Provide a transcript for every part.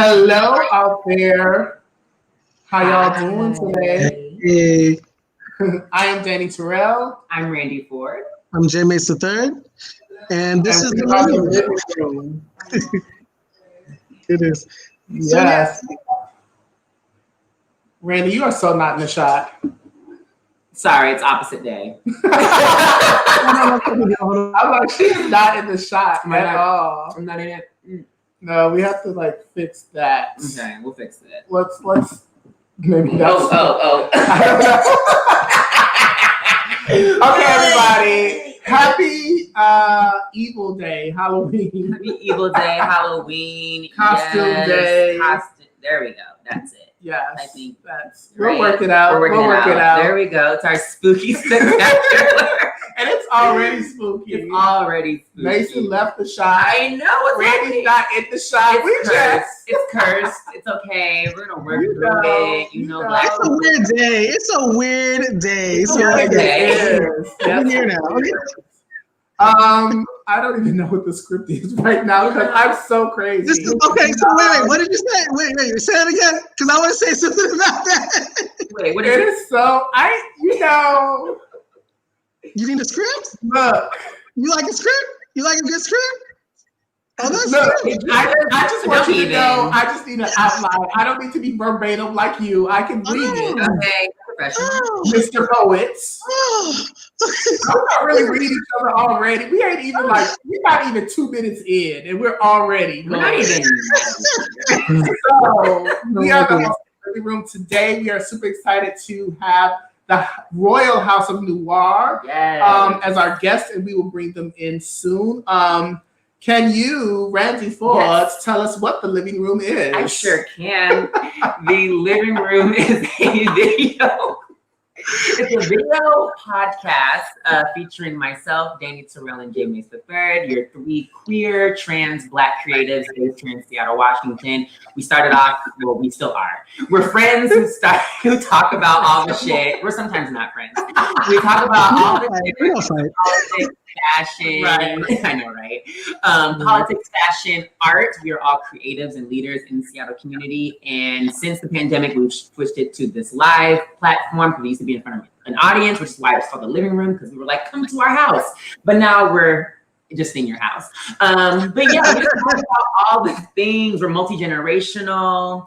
Hello out there. How y'all doing today? Hey, I am Dani Tirrell. I'm Randy Ford. I'm Mase III, and this is we the are the living living room. It is. Yes. Randy, you are so not in the shot. Sorry, it's opposite day. I'm like, she's not in the shot at all. I'm not in it. No, we have to fix that. Okay, we'll fix it. Let's maybe that's Okay, everybody. Happy Evil Day, Halloween. Happy Evil Day, Halloween. Costume day. There we go. That's it. Yes. I think that's we'll work it out. We'll work it out. There we go. It's our spooky spectacular. And it's already spooky. It's already spooky. Mason left the shot. I know. Randy's not in the shot. It's cursed. It's okay. We're gonna work through it. You know, It's a weird day. It's a weird day. It's a weird day. I'm here now. I don't even know what the script is right now because I'm so crazy. Okay, so wait. What did you say? Wait. Say it again, because I want to say something about that. Wait, what is it? Is so You need a script? Look. You like a script? You like a good script? Oh, that's good. I just want you to know. I just need an outline. I don't need to be verbatim like you. I can read it. Okay, professional. Mr. Poets. I'm not really reading each other already. We ain't even we're not even 2 minutes in, and we're already. We're not even. So we are the living room today. We are super excited to have the Royal House of Noir as our guest, and we will bring them in soon. Can you, Randy Ford, tell us what the living room is? I sure can. The living room is a video. It's a video podcast featuring myself, Dani Tirrell, and Mase III, your 3 queer, trans, Black creatives based here in Seattle, Washington. We started off, well, we still are. We're friends who talk about all the shit. We're sometimes not friends. We talk about all the shit. Politics, fashion. Right. I know, right? Politics, fashion, art. We are all creatives and leaders in the Seattle community. And since the pandemic, we've switched it to this live platform because we used to be in front of an audience, which is why it's called the living room, because we were like, come to our house. But now we're just in your house. But yeah, we talk about all the things. We're multi-generational.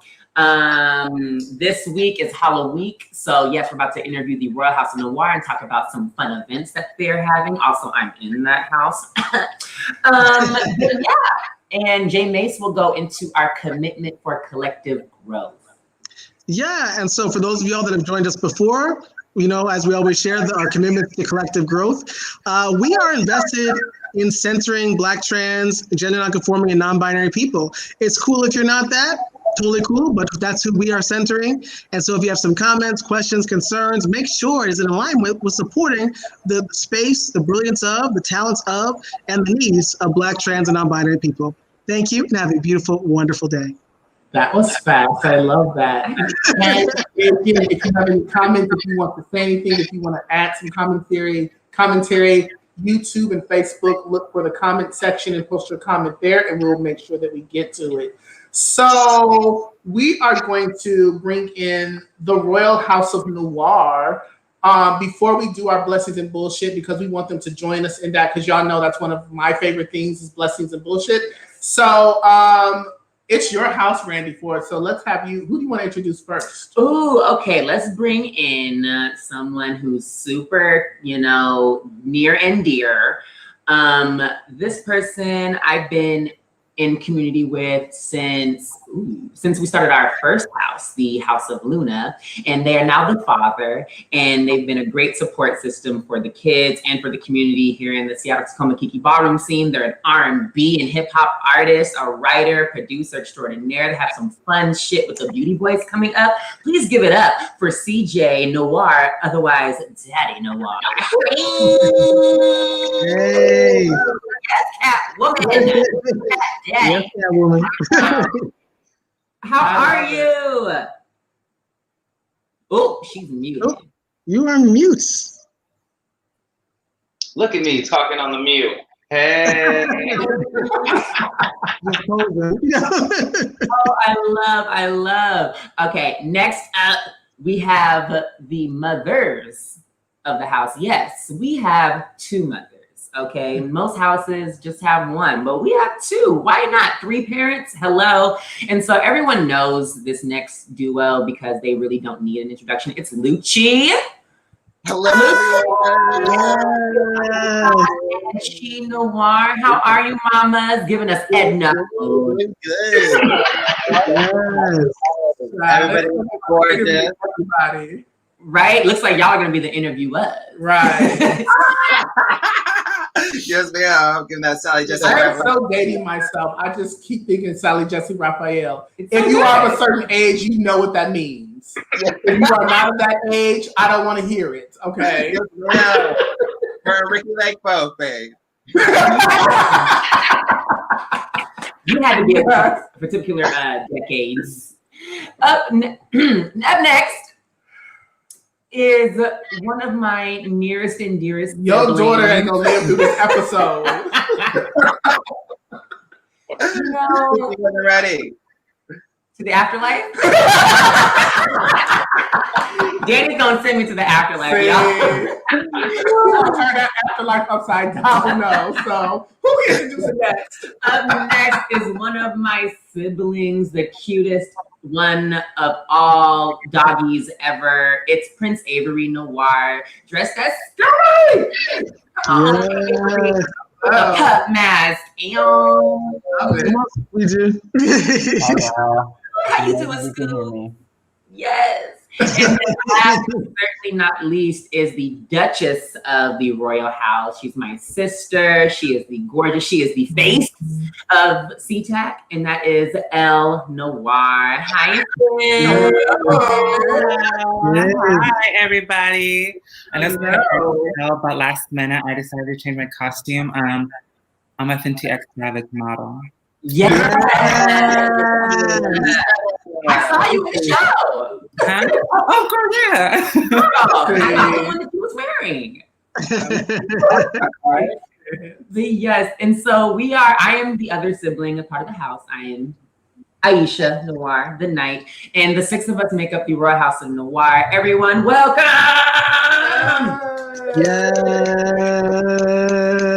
This week is Halloween. So yes, we're about to interview the Royal House of Noir and talk about some fun events that they're having. Also, I'm in that house. But yeah, and Mase will go into our commitment for collective growth. Yeah, and so for those of y'all that have joined us before, as we always share our commitment to collective growth, we are invested in centering Black, trans, gender non-conforming, and non-binary people. It's cool if you're not that. Totally cool, but that's who we are centering. And so if you have some comments, questions, concerns, make sure it's in alignment with supporting the space, the brilliance of, the talents of, and the needs of Black, trans, and non-binary people. Thank you, and have a beautiful, wonderful day. That was fast. I love that. And if you have any comments, if you want to say anything, if you want to add some commentary, YouTube and Facebook, look for the comment section and post your comment there, and we'll make sure that we get to it. So we are going to bring in the Royal House of Noir before we do our Blessings and Bullshit, because we want them to join us in that, because y'all know that's one of my favorite things is Blessings and Bullshit. So it's your house, Randy Ford. So let's have you. Who do you want to introduce first? Ooh, okay. Let's bring in someone who's super, near and dear. This person I've been in community with since we started our first house, the House of Luna, and they are now the father, and they've been a great support system for the kids and for the community here in the Seattle-Tacoma Kiki ballroom scene. They're an R&B and hip hop artist, a writer, producer extraordinaire. They have some fun shit with the Beauty Boys coming up. Please give it up for CJ Noir, otherwise Daddy Noir. Hey. Yes, Catwoman. Yes, Catwoman. How are you? Oh, she's muted. Oh, you are mute. Look at me talking on the mute. Hey. Oh, I love. Okay, next up, we have the mothers of the house. Yes, we have two mothers. Okay, most houses just have one, but we have two. Why not? Three parents. Hello. And so everyone knows this next duo because they really don't need an introduction. It's Lucci. Hello, everyone. And she Noir. How are you, mamas? Giving us Edna. Good. Everybody, gorgeous. everybody. Right? Looks like y'all are gonna be the interviewers. Right. Yes, ma'am. Giving that Sally Jesse. I'm so dating myself. I just keep thinking Sally Jesse Raphael. It's If so you good. are of a certain age, you know what that means. If you are not of that age, I don't want to hear it. Okay. Yes, ma'am. Her and Ricky Lake both, babe. You had to be a particular decades. Up next is one of my nearest and dearest. Your siblings. daughter ain't gonna live through this episode. No. She wasn't ready. To the afterlife? Danny's gonna send me to the afterlife, See? y'all. Turn that afterlife upside down, no. So who introducing next? Up next is one of my siblings, the cutest one of all doggies ever. It's Prince Avery Noir, dressed as Scary. Yes. A pup mask. Ew. We do. How you doing, Scoop? Yes. And then last but certainly not least is the Duchess of the Royal House. She's my sister. She is the gorgeous. She is the face of SeaTac, and that is Elle Noir. Hi, Sid. Hi, everybody. I just want to know, but last minute I decided to change my costume. I'm a Fenty X Mavic model. Yes. I saw you in the show. Huh? Oh, girl, yeah. Oh, I saw the one that you was wearing. Yes, and so I am the other sibling, a part of the house. I am Aisha Noir, the knight, and the six of us make up the Royal House of Noir. Everyone, welcome!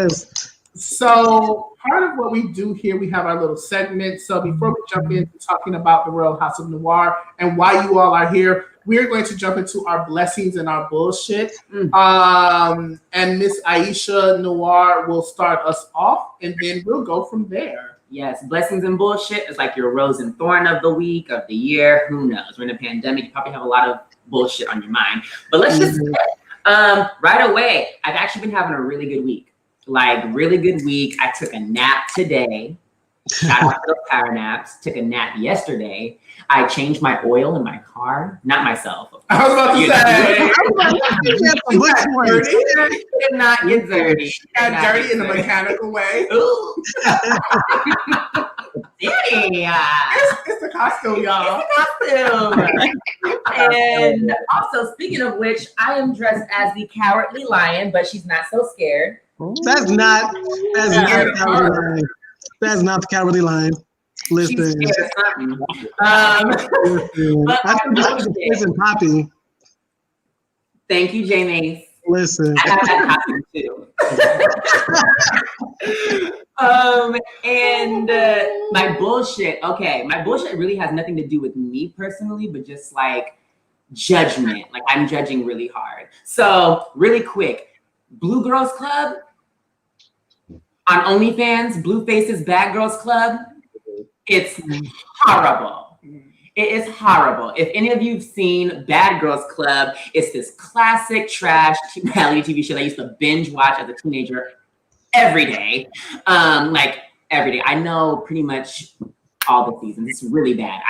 Yes. So part of what we do here, we have our little segment. So before we jump into talking about the Royal House of Noir and why you all are here, we're going to jump into our blessings and our bullshit. And Miss Aisha Noir will start us off, and then we'll go from there. Yes, blessings and bullshit is like your rose and thorn of the week, of the year. Who knows? We're in a pandemic. You probably have a lot of bullshit on your mind. But let's just right away. I've actually been having a really good week. Like, really good week. I took a nap today. Shout out to those power naps. Took a nap yesterday. I changed my oil in my car. Not myself. I was about to say. It did not get dirty. Got dirty in a mechanical way. Ooh. Danny. It's a costume, y'all. Costume. And also, speaking of which, I am dressed as the Cowardly Lion, but she's not so scared. That's not the Cowardly Lion. That's not the Cowardly Lion. Listen. She's scared of something. But I think that was a poison poppy. Thank you, Jamie. Listen. I have that costume too. And my bullshit. Okay, my bullshit really has nothing to do with me personally, but just like judgment. Like, I'm judging really hard. So really quick, Blue Girls Club on OnlyFans, Blue Faces Bad Girls Club. It's horrible. It is horrible. If any of you've seen Bad Girls Club, it's this classic trash reality TV show that I used to binge watch as a teenager every day. Like every day. I know pretty much all the seasons. It's really bad.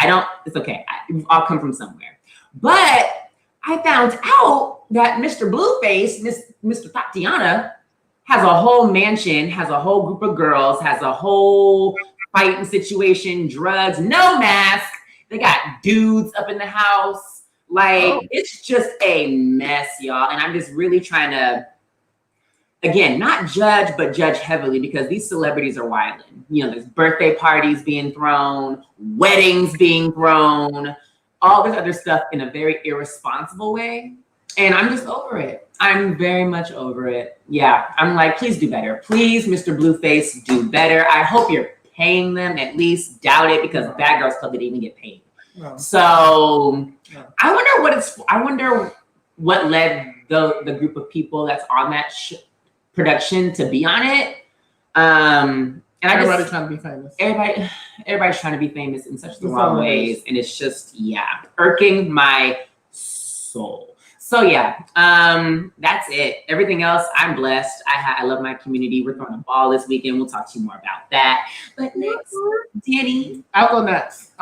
It's okay. We've all come from somewhere. But I found out that Mr. Blueface, Mr. Tatiana, has a whole mansion, has a whole group of girls, has a whole fighting situation, drugs, no mask. They got dudes up in the house. Like, It's just a mess, y'all. And I'm just really trying to again, not judge, but judge heavily because these celebrities are wilding. You know, there's birthday parties being thrown, weddings being thrown, all this other stuff in a very irresponsible way. And I'm just over it. I'm very much over it. Yeah, I'm like, please do better. Please, Mr. Blueface, do better. I hope you're paying them at least. Doubt it because Bad Girls Club didn't even get paid. No. So I wonder what led the group of people that's on that production to be on it. And everybody's trying to be famous. Everybody's trying to be famous in such the wrong ways, and it's just irking my soul. So that's it. Everything else, I'm blessed. I love my community. We're throwing a ball this weekend. We'll talk to you more about that. But next, Dani. I'll go next.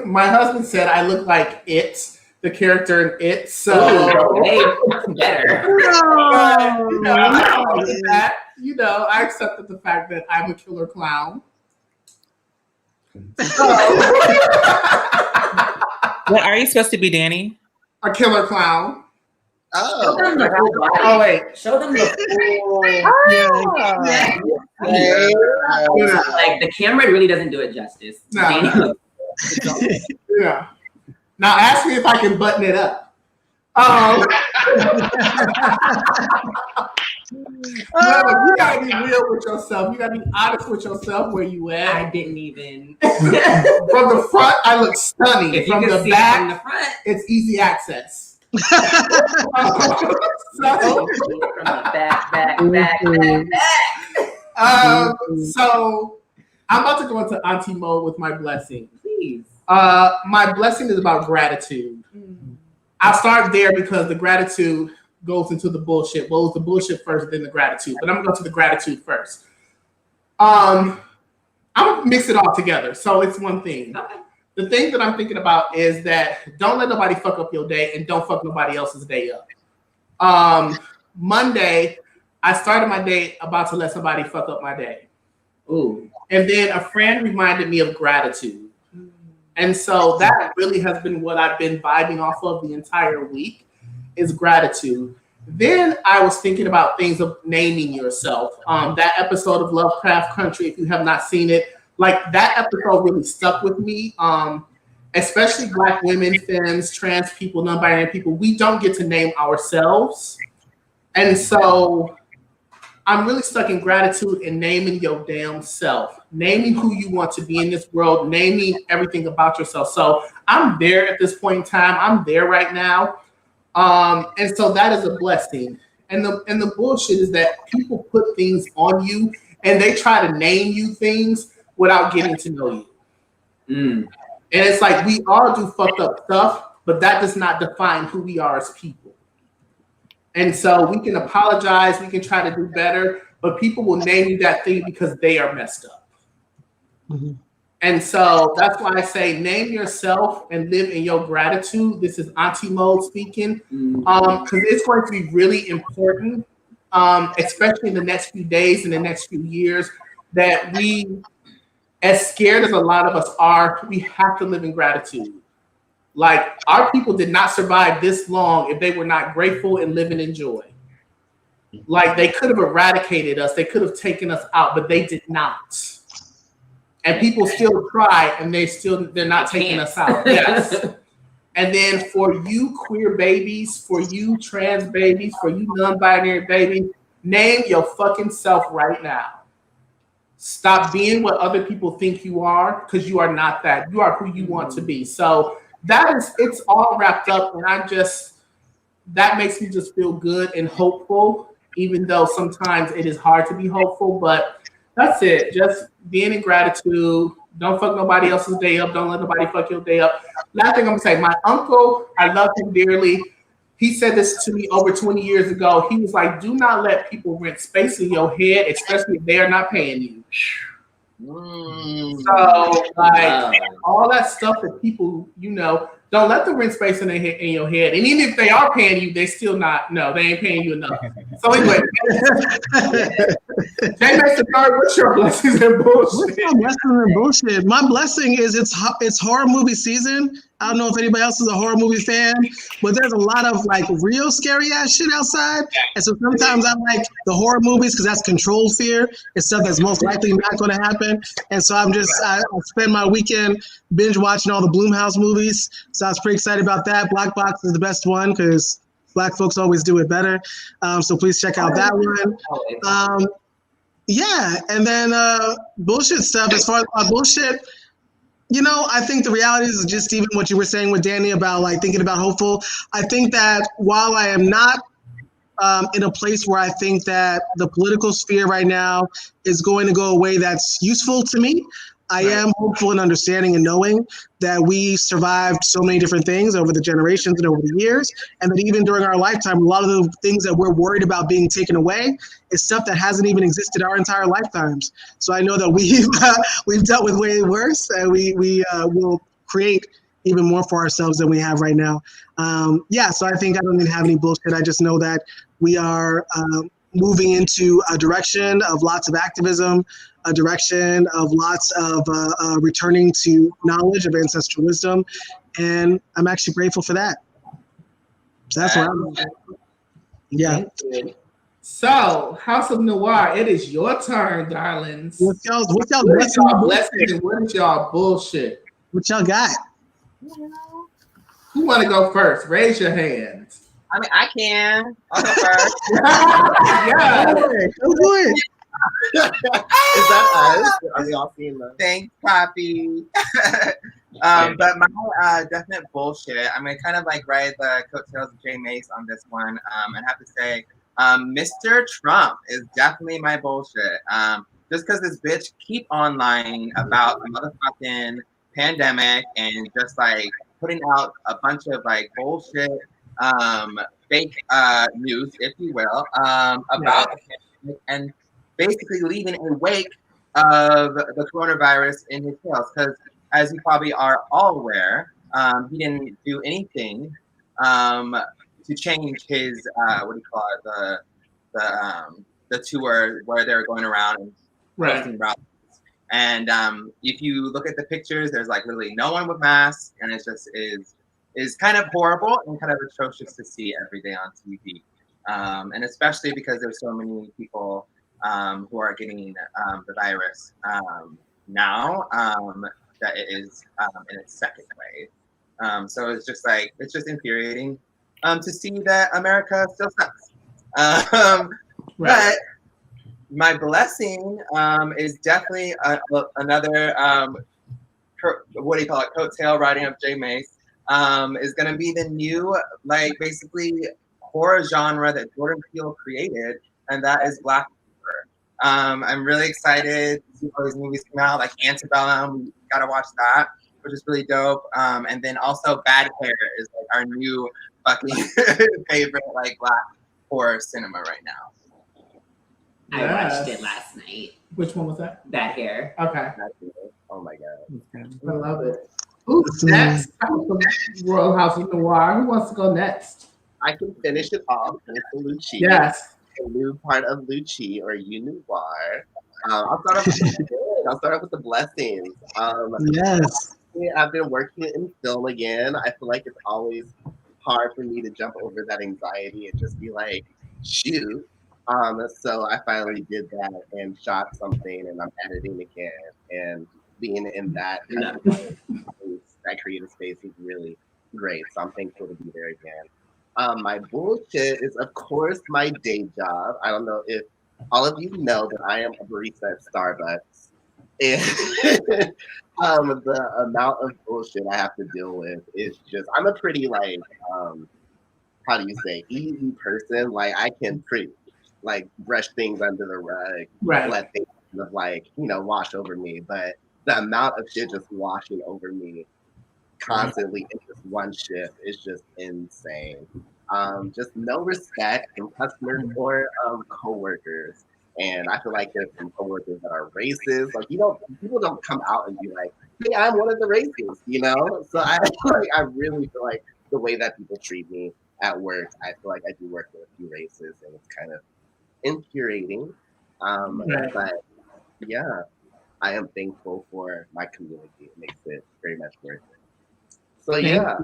My husband said I look like It, the character in It. So better. I accepted the fact that I'm a killer clown. What are you supposed to be, Dani? A killer clown. Show them the Oh. whole body. Oh wait. Show them the full. Like the camera really doesn't do it justice. No. Dani Yeah. Now ask me if I can button it up. No, you gotta be real with yourself. You gotta be honest with yourself. Where you at? I didn't even. From the front, I look stunning. If you From can the see back, from the front, it's easy access. So, from the back. So I'm about to go into auntie mode with my blessing. Please. My blessing is about gratitude. I'll start there because the gratitude goes into the bullshit. Well, it's the bullshit first, then the gratitude. But I'm gonna go to the gratitude first. I'm gonna mix it all together. So it's one thing. Okay. The thing that I'm thinking about is that don't let nobody fuck up your day and don't fuck nobody else's day up. Monday, I started my day about to let somebody fuck up my day. Ooh. And then a friend reminded me of gratitude. And so that really has been what I've been vibing off of the entire week is gratitude. Then I was thinking about things of naming yourself. That episode of Lovecraft Country, if you have not seen it, like that episode really stuck with me. Especially Black women, femmes, trans people, non-binary people, we don't get to name ourselves. And so I'm really stuck in gratitude and naming your damn self, naming who you want to be in this world, naming everything about yourself. So I'm there at this point in time. I'm there right now. And so that is a blessing. And the bullshit is that people put things on you and they try to name you things without getting to know you. And it's like we all do fucked up stuff, but that does not define who we are as people. And so we can apologize, we can try to do better, but people will name you that thing because they are messed up. Mm-hmm. And so that's why I say name yourself and live in your gratitude. This is Auntie Mode speaking, because it's going to be really important, especially in the next few days and the next few years, that we, as scared as a lot of us are, we have to live in gratitude. Like our people did not survive this long if they were not grateful and living in joy. Like they could have eradicated us, they could have taken us out, but they did not. And people still try, and they're not taking us out. Yes. And then for you queer babies, for you trans babies, for you non-binary babies, name your fucking self right now. Stop being what other people think you are, because you are not that. You are who you want to be. So it's all wrapped up, and that makes me just feel good and hopeful, even though sometimes it is hard to be hopeful, but that's it. Just being in gratitude. Don't fuck nobody else's day up. Don't let nobody fuck your day up. Last thing I'm gonna say, my uncle, I love him dearly. He said this to me over 20 years ago. He was like, do not let people rent space in your head, especially if they are not paying you. So like all that stuff that people, don't let them rent space in your head. And even if they are paying you, they still they ain't paying you enough. So anyway, J-Mace III, what's your blessings and bullshit? What's my blessing and bullshit? My blessing is it's horror movie season. I don't know if anybody else is a horror movie fan, but there's a lot of like real scary ass shit outside. And so sometimes I like the horror movies because that's controlled fear. It's stuff that's most likely not going to happen. And so I spend my weekend binge watching all the Blumhouse movies. So I was pretty excited about that. Black Box is the best one because Black folks always do it better. So please check out that one. Yeah, and then bullshit stuff. As far as my bullshit, I think the reality is just even what you were saying with Danny about like thinking about hopeful. I think that while I am not in a place where I think that the political sphere right now is going to go a way that's useful to me, I am hopeful and understanding and knowing that we survived so many different things over the generations and over the years, and that even during our lifetime, a lot of the things that we're worried about being taken away is stuff that hasn't even existed our entire lifetimes. So I know that we've dealt with way worse, and we will create even more for ourselves than we have right now. So I think I don't even have any bullshit. I just know that we are moving into a direction of lots of activism, a direction of lots of returning to knowledge of ancestral wisdom, and I'm actually grateful for that. So that's what I'm at. Yeah. So, House of Noir, it is your turn, darlings. What's y'all blessings and what is y'all bullshit? What y'all got? Who want to go first? Raise your hands. I mean, I can. I'll go first. Yeah. Go ahead. Is that us? Are we all seeing that? Thanks, Poppy. But my definite bullshit, I'm going to kind of like ride the coattails of J-Mace on this one and have to say, Mr. Trump is definitely my bullshit. Just because this bitch keep on lying about the motherfucking pandemic and just like putting out a bunch of like bullshit fake news, if you will, about the pandemic and basically leaving a wake of the coronavirus in his tails. Because as you probably are all aware, he didn't do anything to change his the tour where they're going around and posting routes. And if you look at the pictures, there's like literally no one with masks, and it just is kind of horrible and kind of atrocious to see every day on TV. And especially because there's so many people who are getting the virus now that it is in its second wave. So it's just infuriating to see that America still sucks. But my blessing is definitely another coattail riding up J-Mace is going to be the new basically horror genre that Jordan Peele created, and that is Black horror. I'm really excited to see how these movies come out, like Antebellum. We gotta watch that, which is really dope. And then also Bad Hair is like our new fucking favorite Black horror cinema right now. I watched it last night. Which one was that? Bad Hair. Okay. Oh my god. I love it. Who's next? Royal House of Noir. Who wants to go next? I can finish it off with the Lucci. Yes. The new part of Lucci or Noir. I'll start off with the blessings. Yes. I've been working in film again. I feel like it's always hard for me to jump over that anxiety and just be like, shoot. So I finally did that and shot something, and I'm editing again. And being in that that creative space is really great. So I'm thankful to be there again. My bullshit is, of course, my day job. I don't know if all of you know that I am a barista at Starbucks. And the amount of bullshit I have to deal with is just, I'm a pretty how do you say, easy person. Like I can pretty brush things under the rug, let things kind of wash over me. But the amount of shit just washing over me constantly in this one shift is just insane. Just no respect from customers or coworkers. And I feel like there's some coworkers that are racist. Like people don't come out and be like, hey, I'm one of the racists, So I really feel like the way that people treat me at work, I feel like I do work with a few races, and it's kind of infuriating. But yeah, I am thankful for my community. It makes it very much worth it. So yeah,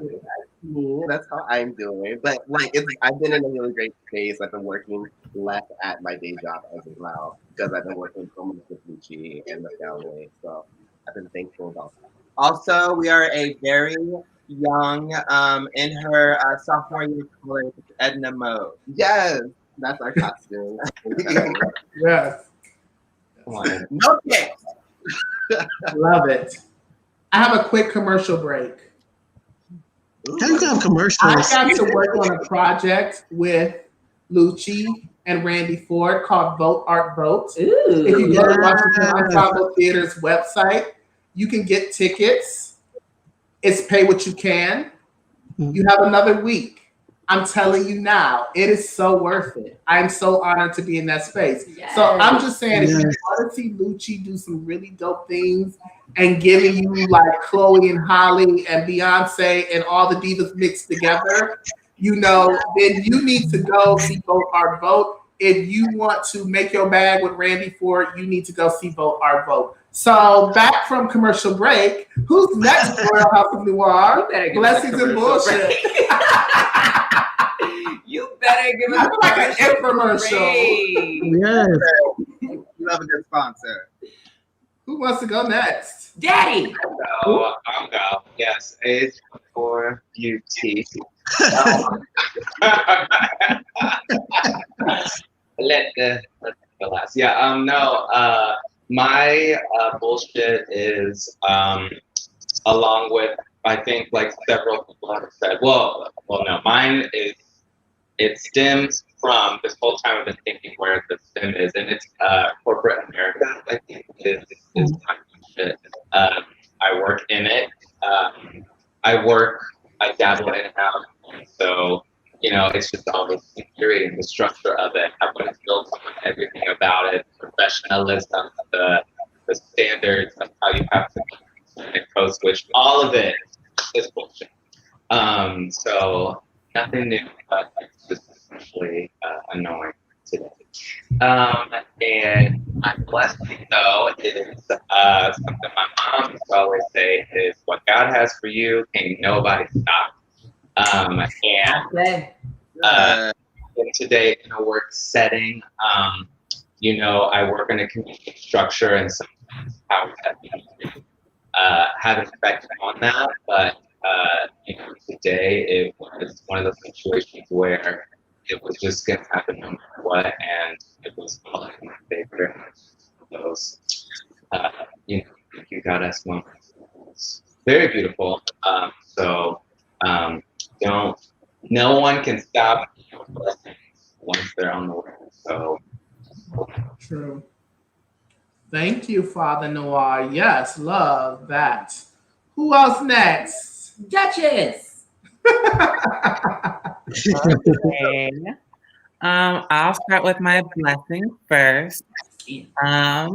that's how I'm doing. But like, I've been in a really great space. I've been working less at my day job as well because I've been working so much with Gucci and the family. So I've been thankful about that. Also, we are a very young, in her sophomore year of college, Edna Mode. Yes, that's our costume. Yes. No kicks. Love it. I have a quick commercial break. How you have commercials? I got to work on a project with Lucci and Randy Ford called Vote Art Vote. Ooh. If you go to Washington Ensemble Theater's website, you can get tickets. It's pay what you can. You have another week. I'm telling you now, it is so worth it. I'm so honored to be in that space. Yes. So I'm just saying, if you want to see Lucci do some really dope things and giving you like Chloe and Holly and Beyonce and all the divas mixed together, you know, then you need to go see Vote Art Vote. If you want to make your bag with Randy Ford, you need to go see Vote Art Vote. So back from commercial break, who's next for Royal House of Noir? Blessings and Bullshit. You better give us like an infomercial. Yes. You love a good sponsor. Who wants to go next? Daddy. So I'll go. Yes, age for beauty. Let the last. Yeah. No. My bullshit is along with I think like several people have said. Well, no. Mine is. It stems from this whole time I've been thinking where the stem is, and it's corporate America. I think is my shit. I work in it. I dabble in it now. So, you know, it's just all the security and the structure of it. How it's built on everything about it, professionalism, the standards of how you have to code switch. All of it is bullshit. So nothing new, but it's just especially annoying today. And my blessing, though, is something my mom used to always say is what God has for you, can nobody stop. And today in a work setting, you know, I work in a community structure, and sometimes powers that have an effect on that, but you know, today it was one of those situations where it was just gonna happen no matter what, and it was all in my favor. Those, you know, you got us moments. It's very beautiful. No one can stop your blessings once they're on the way. So True. Thank you, Father Noir. Yes, love that. Who else next? Duchess. Okay. I'll start with my blessing first. I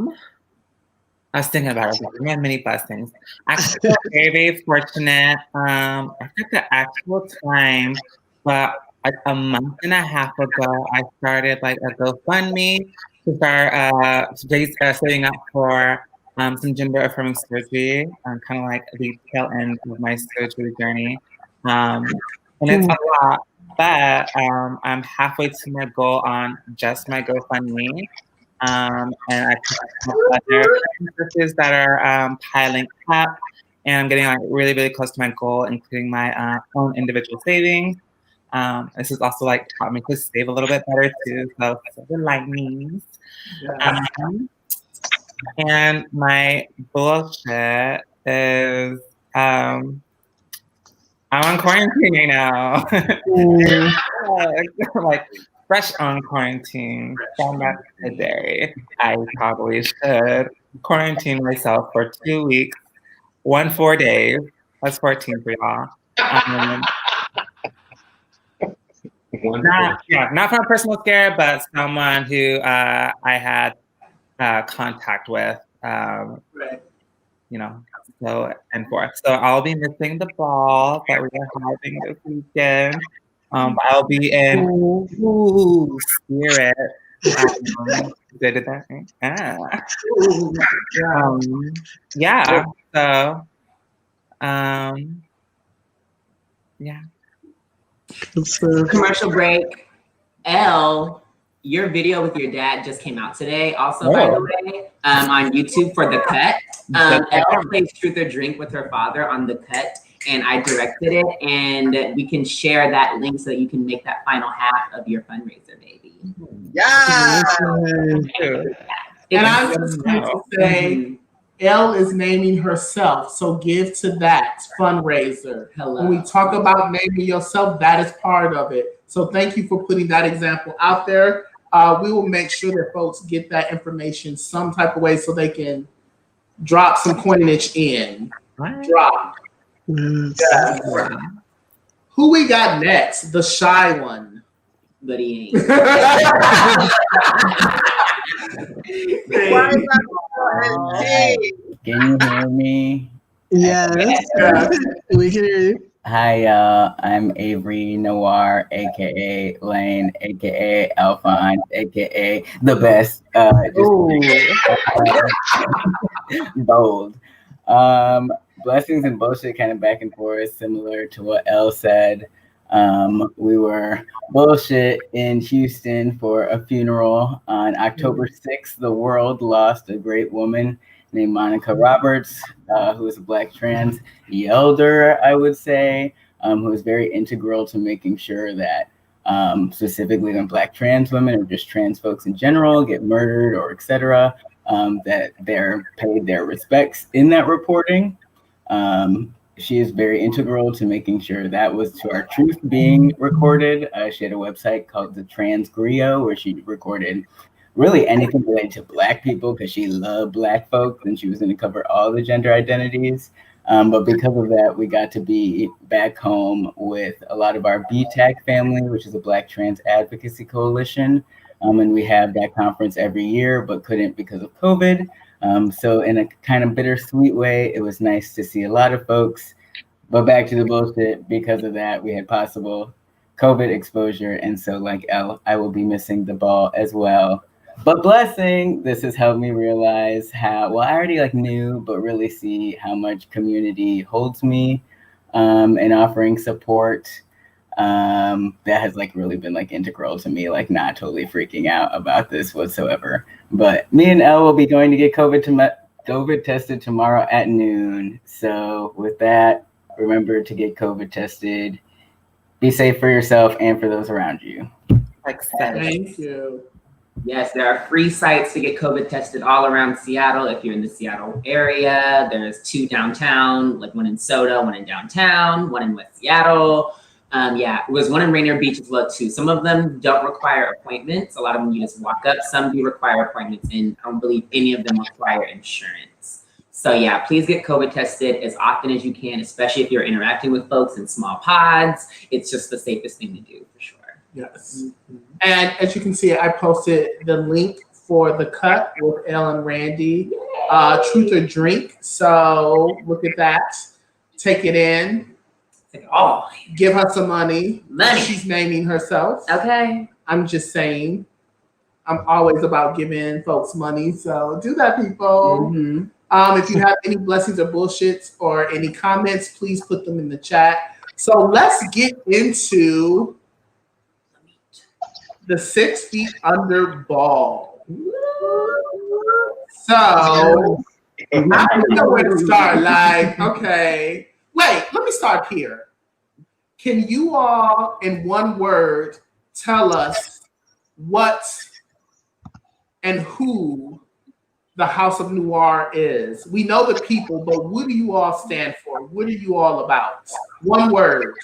was thinking about it. We had many blessings. I feel very, very fortunate. I took the actual time, but like a month and a half ago, I started like a GoFundMe to start saving up for some gender affirming surgery. Kind of like the tail end of my surgery journey. And it's a lot, but I'm halfway to my goal on just my GoFundMe. And I have other resources that are piling up, and I'm getting like really, really close to my goal, including my own individual savings. This has also like taught me to save a little bit better too, so the lightnings. And my bullshit is I'm on quarantine right now. Like fresh on quarantine. Found out today. I probably should quarantine myself for 2 weeks, 4 days. That's 14 for y'all. Not from a personal scare, but someone who I had contact with. You know, so and forth. So I'll be missing the ball that we are having this weekend. I'll be in spirit Did it that right? Ooh, Yeah. So, yeah. Commercial break. Elle, your video with your dad just came out today. Also, by the way, on YouTube for The Cut. Elle plays Truth or Drink with her father on The Cut, and I directed it. And we can share that link so that you can make that final half of your fundraiser, baby. Yeah. And I'm just going to say, Elle is naming herself, so give to that fundraiser. Hello. When we talk about naming yourself, that is part of it. So thank you for putting that example out there. We will make sure that folks get that information some type of way so they can drop some coinage in. Drop. Yeah. Who we got next? The shy one. But he ain't. Why is that? Can you hear me? Yes, we can hear you. Hi, I'm Avery Noir, aka Lane, aka Alphonse, aka the best. Bold. Blessings and Bullshit, kind of back and forth, similar to what Elle said. We were bullshit in Houston for a funeral on October 6th. The world lost a great woman named Monica Roberts, who is a Black trans elder, I would say, who was very integral to making sure that specifically when Black trans women or just trans folks in general get murdered or etc., that they're paid their respects in that reporting. She is very integral to making sure that was to our truth being recorded. She had a website called The Trans Griot where she recorded really anything related to Black people because she loved Black folks and she was going to cover all the gender identities. But because of that, we got to be back home with a lot of our BTAC family, which is a Black Trans Advocacy Coalition. And we have that conference every year, but couldn't because of COVID. So in a kind of bittersweet way, it was nice to see a lot of folks. But back to the bullshit, because of that, we had possible COVID exposure. And so like Elle, I will be missing the ball as well. But blessing, this has helped me realize how, well, I already like knew, but really see how much community holds me and offering support. That has like really been like integral to me, like not totally freaking out about this whatsoever. But me and Elle will be going to get COVID tested tomorrow at noon. So with that, remember to get COVID tested. Be safe for yourself and for those around you. Thank you. Yes, there are free sites to get COVID tested all around Seattle. If you're in the Seattle area, there's 2 downtown, like one in Soda, one in downtown, one in West Seattle. Yeah, it was one in Rainier Beach as well too. Some of them don't require appointments. A lot of them you just walk up. Some do require appointments, and I don't believe any of them require insurance. So yeah, please get COVID tested as often as you can, especially if you're interacting with folks in small pods. It's just the safest thing to do for sure. Yes. And as you can see, I posted the link for The Cut with Elle and Randy, Truth or Drink. So look at that. Take it in. Oh, give her some money. Money. She's naming herself. Okay. I'm just saying. I'm always about giving folks money. So do that, people. Mm-hmm. If you have any blessings or bullshits or any comments, please put them in the chat. So let's get into the 6 feet under ball. So I don't know where to start. Like, okay. Wait, let me start here. Can you all, in one word, tell us what and who the House of Noir is? We know the people, but what do you all stand for? What are you all about? One word.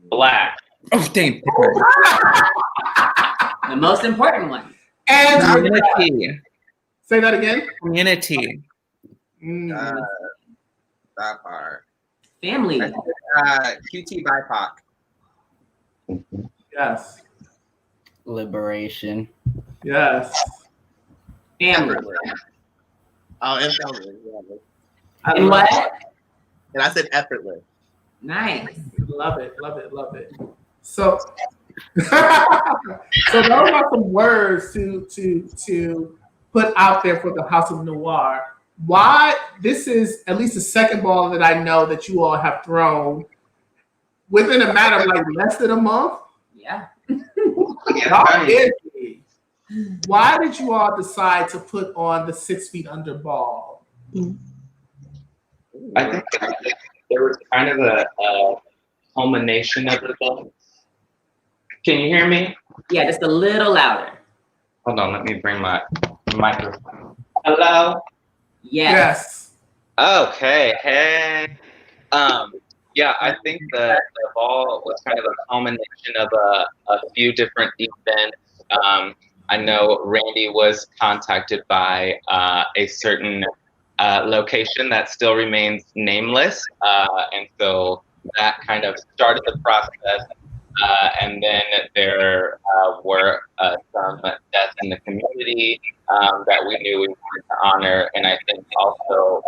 Black. Oh, dang. The most important one. And Community. Say that again. Community. That part. Family. QT BIPOC. Yes. Liberation. Yes. Family. Oh, and family. Yeah. And what? And I said effortless. Nice. Love it, love it, love it. So So those are some words to put out there for the House of Noir. Why this is at least the second ball that I know that you all have thrown within a matter of like less than a month. Yeah. Y'all busy. Why did you all decide to put on the 6 feet under ball? I think there was kind of a culmination of it all. Can you hear me? Yeah, just a little louder. Hold on, let me bring my microphone. Hello? Yes. Okay, hey. Yeah, I think the ball was kind of a culmination of a few different events. I know Randy was contacted by a certain location that still remains nameless, and so that kind of started the process. And then there were some deaths in the community that we knew we wanted to honor, and I think also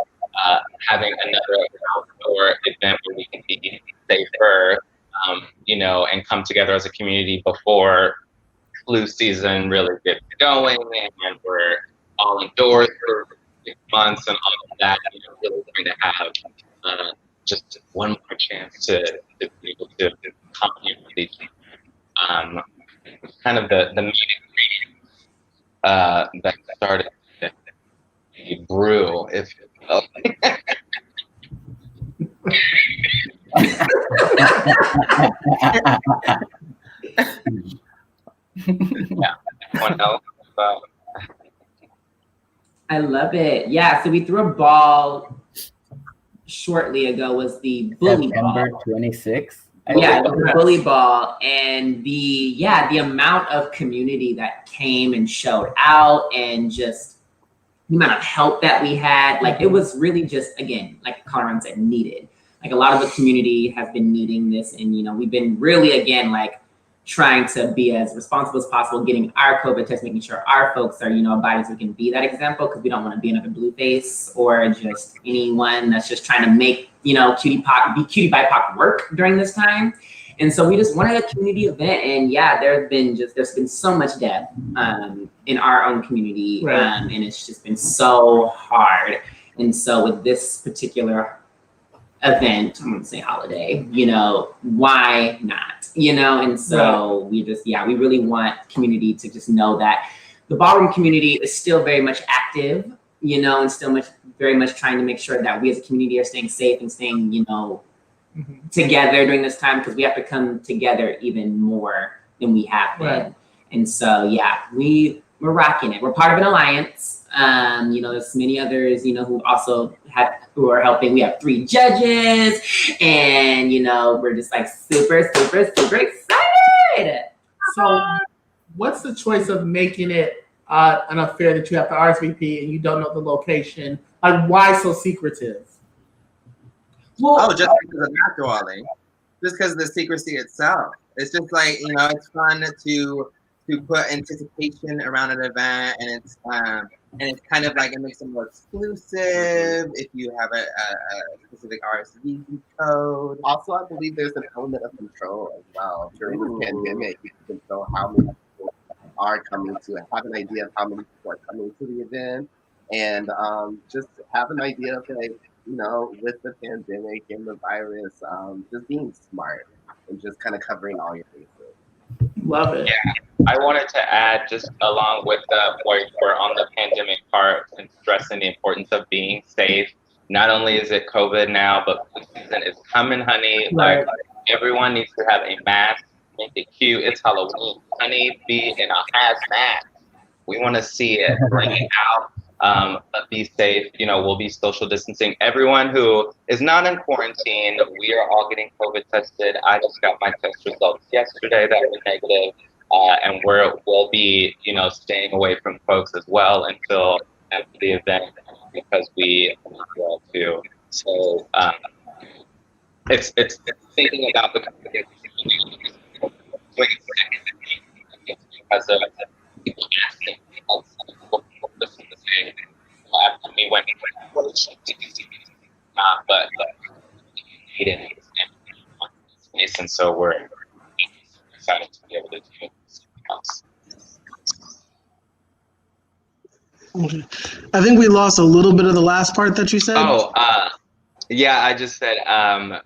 having another outdoor event where we can be safer, and come together as a community before flu season really gets going, and we're all indoors for 6 months and all of that, really going to have just one more chance to be able to commune with each other. Kind of the main ingredient that started the brew, if you will. Yeah. Anyone else? I love it. Yeah, so we threw a ball shortly ago, was the bully September ball. 26th. Yeah, the bully ball, and the amount of community that came and showed out, and just the amount of help that we had. Like, it was really just, again, like Conrad said, needed. Like, a lot of the community has been needing this, and we've been really, again, like, trying to be as responsible as possible, getting our COVID tests, making sure our folks are, abiding so we can be that example, because we don't want to be another Blueface or just anyone that's just trying to make, cutie BIPOC work during this time. And so we just wanted a community event, and there's been so much death in our own community, right. And it's just been so hard. And so with this particular event, I'm gonna say holiday, why not? And so we just, we really want community to just know that the ballroom community is still very much active, and still very much trying to make sure that we as a community are staying safe and staying, together during this time, because we have to come together even more than we have been. Right. And so, we're rocking it. We're part of an alliance. There's many others, who are helping. We have 3 judges, and we're just like super, super, super excited. So, what's the choice of making it an affair that you have to RSVP and you don't know the location? Like, why so secretive? Well, just because of that, Dwelling. Just because of the secrecy itself. It's just like, it's fun to put anticipation around an event, and it's kind of like, it makes it more exclusive if you have a specific RSVP code. Also, I believe there's an element of control as well. During the pandemic, you can control how many people are coming to it, have an idea of how many people are coming to the event, and just have an idea of, like, with the pandemic and the virus, just being smart and just kind of covering all your bases. Love it. Yeah, I wanted to add, just along with the voice for on the pandemic part and stressing the importance of being safe. Not only is it COVID now, but flu season is coming, honey. Right. Like, everyone needs to have a mask. Make it cute. It's Halloween, honey. Be in a hazmat. We want to see it. Bring it out. But be safe. We'll be social distancing. Everyone who is not in quarantine, we are all getting COVID tested. I just got my test results yesterday that were negative, and we'll be, staying away from folks as well until after the event, because we want you all too. So it's thinking about the because of people asking listen to say. After we went, but and so we're excited to be able to do something else. Okay. I think we lost a little bit of the last part that you said. Yeah, I just said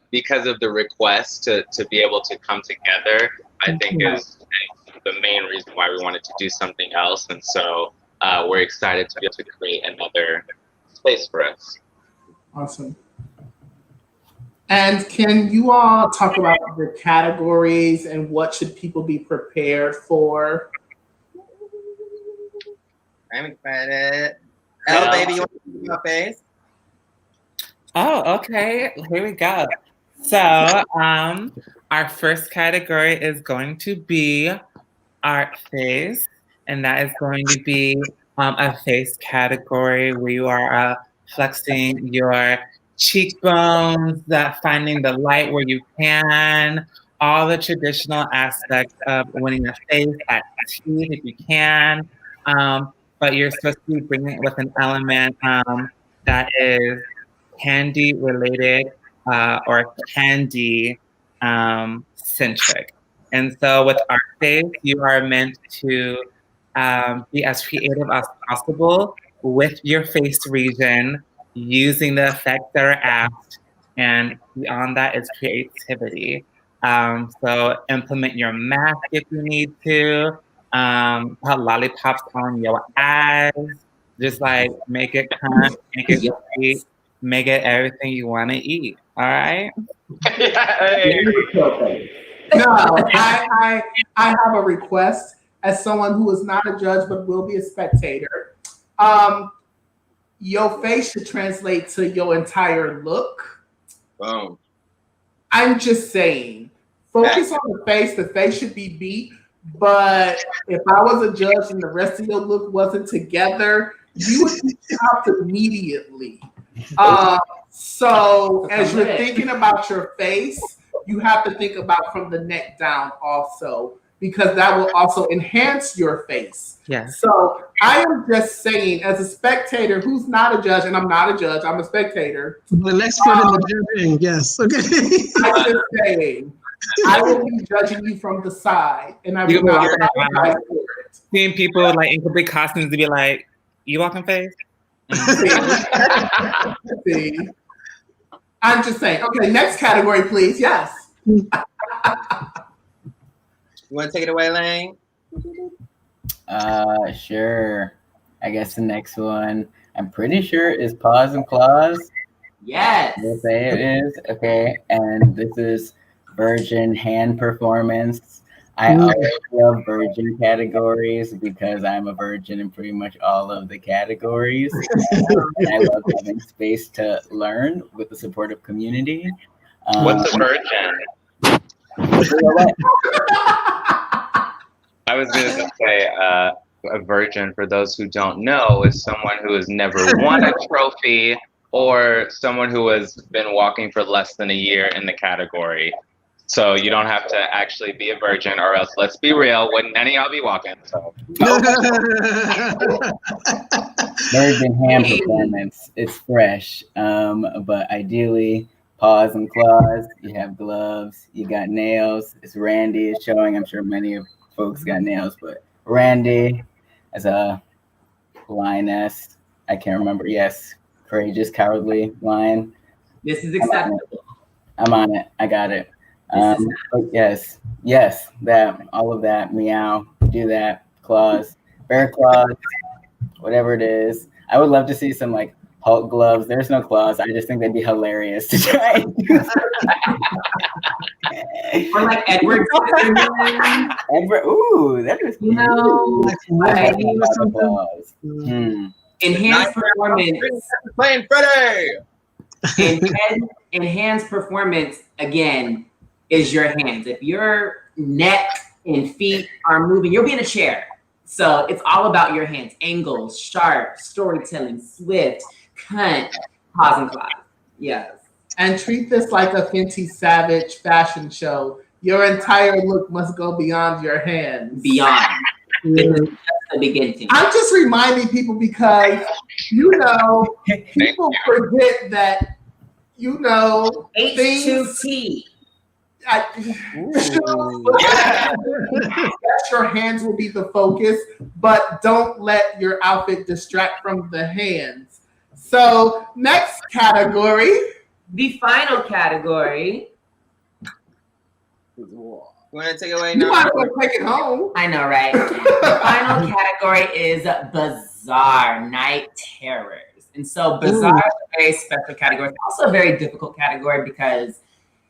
because of the request to be able to come together, I think is the main reason why we wanted to do something else. And so we're excited to be able to create another space for us. Awesome. And can you all talk about the categories and what should people be prepared for? I'm excited. Oh, baby, you want to see my face? Oh, okay. Here we go. So, our first category is going to be art face, and that is going to be a face category where you are flexing your cheekbones, finding the light where you can, all the traditional aspects of winning a face, at teeth if you can. But you're supposed to be bringing it with an element that is candy related or candy centric. And so with art face, you are meant to be as creative as possible with your face region, using the effects that are asked, and beyond that is creativity. So implement your mask if you need to. Put lollipops on your eyes. Just like make it kind, make it sweet, make it everything you want to eat. All right. No, I have a request as someone who is not a judge but will be a spectator. Your face should translate to your entire look. Boom. I'm just saying, focus on the face should be beat. But if I was a judge and the rest of your look wasn't together, you would be stopped immediately. So as you're thinking about your face, you have to think about from the neck down also, because that will also enhance your face. Yes. So I am just saying, as a spectator who's not a judge, and I'm not a judge, I'm a spectator. The expert in the judging, yes. Okay. I'm just saying, I will be judging you from the side, and I will not apologize for it. Seeing people like in complete costumes to be like, "You walking face?" See? I'm just saying. Okay, next category, please. Yes. You want to take it away, Lane? Sure. I guess the next one, I'm pretty sure, is Paws and Claws. Yes. We'll say it is. Okay. And this is virgin hand performance. I always love virgin categories because I'm a virgin in pretty much all of the categories. And I love having space to learn with the supportive community. What's a virgin? I was going to say a virgin, for those who don't know, is someone who has never won a trophy or someone who has been walking for less than a year in the category. So you don't have to actually be a virgin, or else, let's be real, wouldn't any of y'all be walking? So. Virgin hand performance. It's fresh, but ideally, Paws and Claws. You have gloves. You got nails. It's Randy is showing. I'm sure many of folks got nails, but Randy as a lioness. I can't remember. Yes, courageous, cowardly lion. This is acceptable. I'm on it. I got it. But yes, that, all of that, meow, do that, claws, bear claws, whatever it is. I would love to see some like Hulk gloves. There's no claws. I just think they'd be hilarious to try and do. Or like Edward. Edward, ooh, that is you know, enhanced performance. Playing Freddie. Enhanced performance again is your hands. If your neck and feet are moving, you'll be in a chair. So it's all about your hands. Angles, sharp, storytelling, swift, cunt, Paws and Claws. Yes. And treat this like a Fenty Savage fashion show. Your entire look must go beyond your hands. Beyond. This is just the beginning. I'm just reminding people because, people forget that, things. H2T. Yes, your hands will be the focus, but don't let your outfit distract from the hands. So, next category. The final category. You want to take it away You now? might as well take it home. I know, right? The final category is bizarre night terrors. And so bizarre is a very special category. It's also a very difficult category because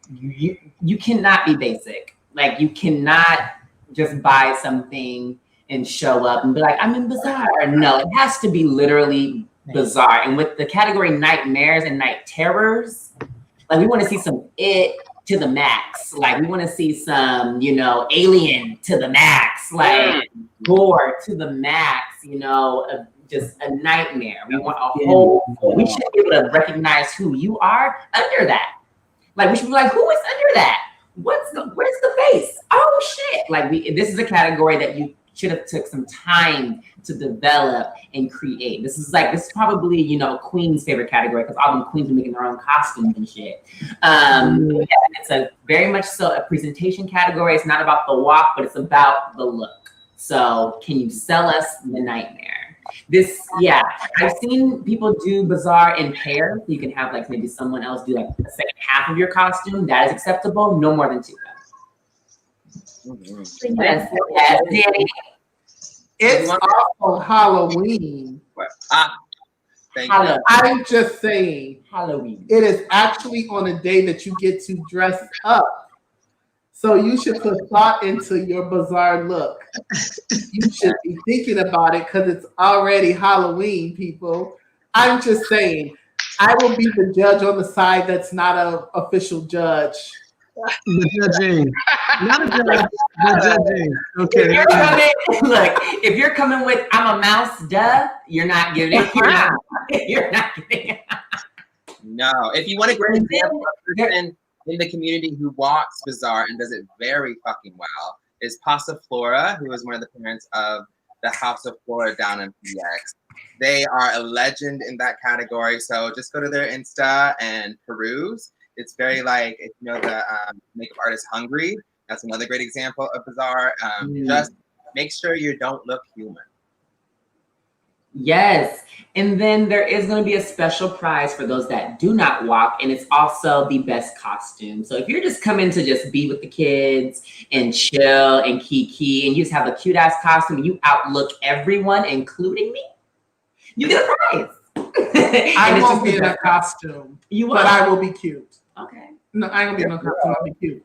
you cannot be basic. Like, you cannot just buy something and show up and be like, I'm in bizarre. No, it has to be literally bizarre. And with the category nightmares and night terrors, like, we want to see some it to the max. Like, we want to see some, alien to the max. Like, gore to the max, just a nightmare. We want a whole, we should be able to recognize who you are under that. Like, we should be like, who is under that? Where's the face? Oh shit. Like, this is a category that you should have took some time to develop and create. This is probably, Queen's favorite category because all them queens are making their own costumes and shit. It's a very much so a presentation category. It's not about the walk, but it's about the look. So can you sell us the nightmare? I've seen people do bizarre in pairs. You can have like maybe someone else do like the second half of your costume. That is acceptable. No more than 2. Yes, Danny. It's also Halloween. I'm just saying, Halloween. It is actually on a day that you get to dress up. So you should put thought into your bizarre look. You should be thinking about it because it's already Halloween, people. I'm just saying, I will be the judge on the side that's not an official judge. The judging. Not a judge, the judging. Okay. If you're coming with I'm a mouse, duh, you're not giving it. You're not giving it. No. If you want a great example of a person in the community who walks bizarre and does it very fucking well is Pasta Flora, who is one of the parents of the House of Flora down in PX. They are a legend in that category. So just go to their Insta and peruse. It's very like, if you know the makeup artist Hungry, that's another great example of bizarre. Just make sure you don't look human. Yes. And then there is going to be a special prize for those that do not walk. And it's also the best costume. So if you're just coming to just be with the kids and chill and Kiki and you just have a cute ass costume and you outlook everyone, including me, you get a prize. I won't be in a costume, but I will be cute. Okay. No, I ain't gonna be in a costume. I'll be cute.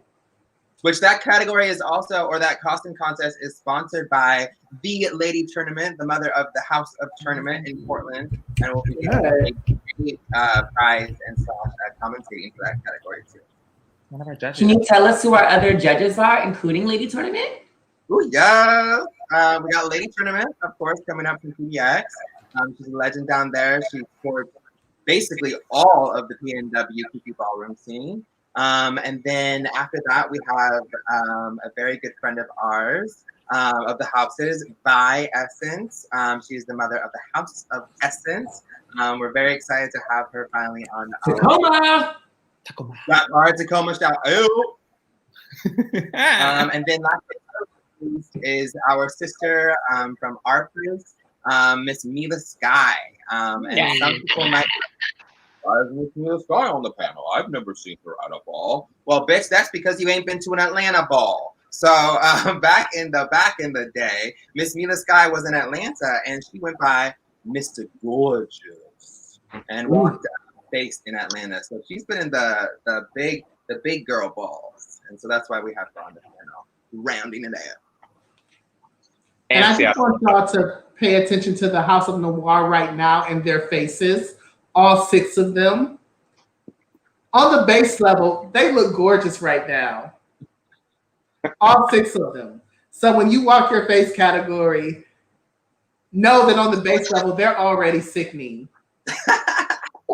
Which that category is also, or that costume contest is sponsored by the Lady Tournament, the mother of the House of Tournament in Portland, and will be giving a prize and commentating for that category too. One of our judges. Can you tell us who our other judges are, including Lady Tournament? Oh yeah, we got Lady Tournament, of course, coming up from PDX. She's a legend down there. She scored basically all of the PNW Kiki ballroom scene. And then after that, we have a very good friend of ours, of the houses, Vi Essence. She's the mother of the House of Essence. We're very excited to have her finally on. Tacoma! That hard Tacoma shout out. And then last is our sister from our place, Miss Mila Sky. And some people might I've Miss Mila Sky on the panel. I've never seen her at a ball. Well, bitch, that's because you ain't been to an Atlanta ball. So back in the day, Miss Mila Sky was in Atlanta, and she went by Mr. Gorgeous and walked based in Atlanta. So she's been in the big girl balls, and so that's why we have her on the panel, rounding it out. And I just want y'all to pay attention to the House of Noir right now and their faces. All 6 of them. On the base level, they look gorgeous right now. All 6 of them. So when you walk your face category, know that on the base level, they're already sickening.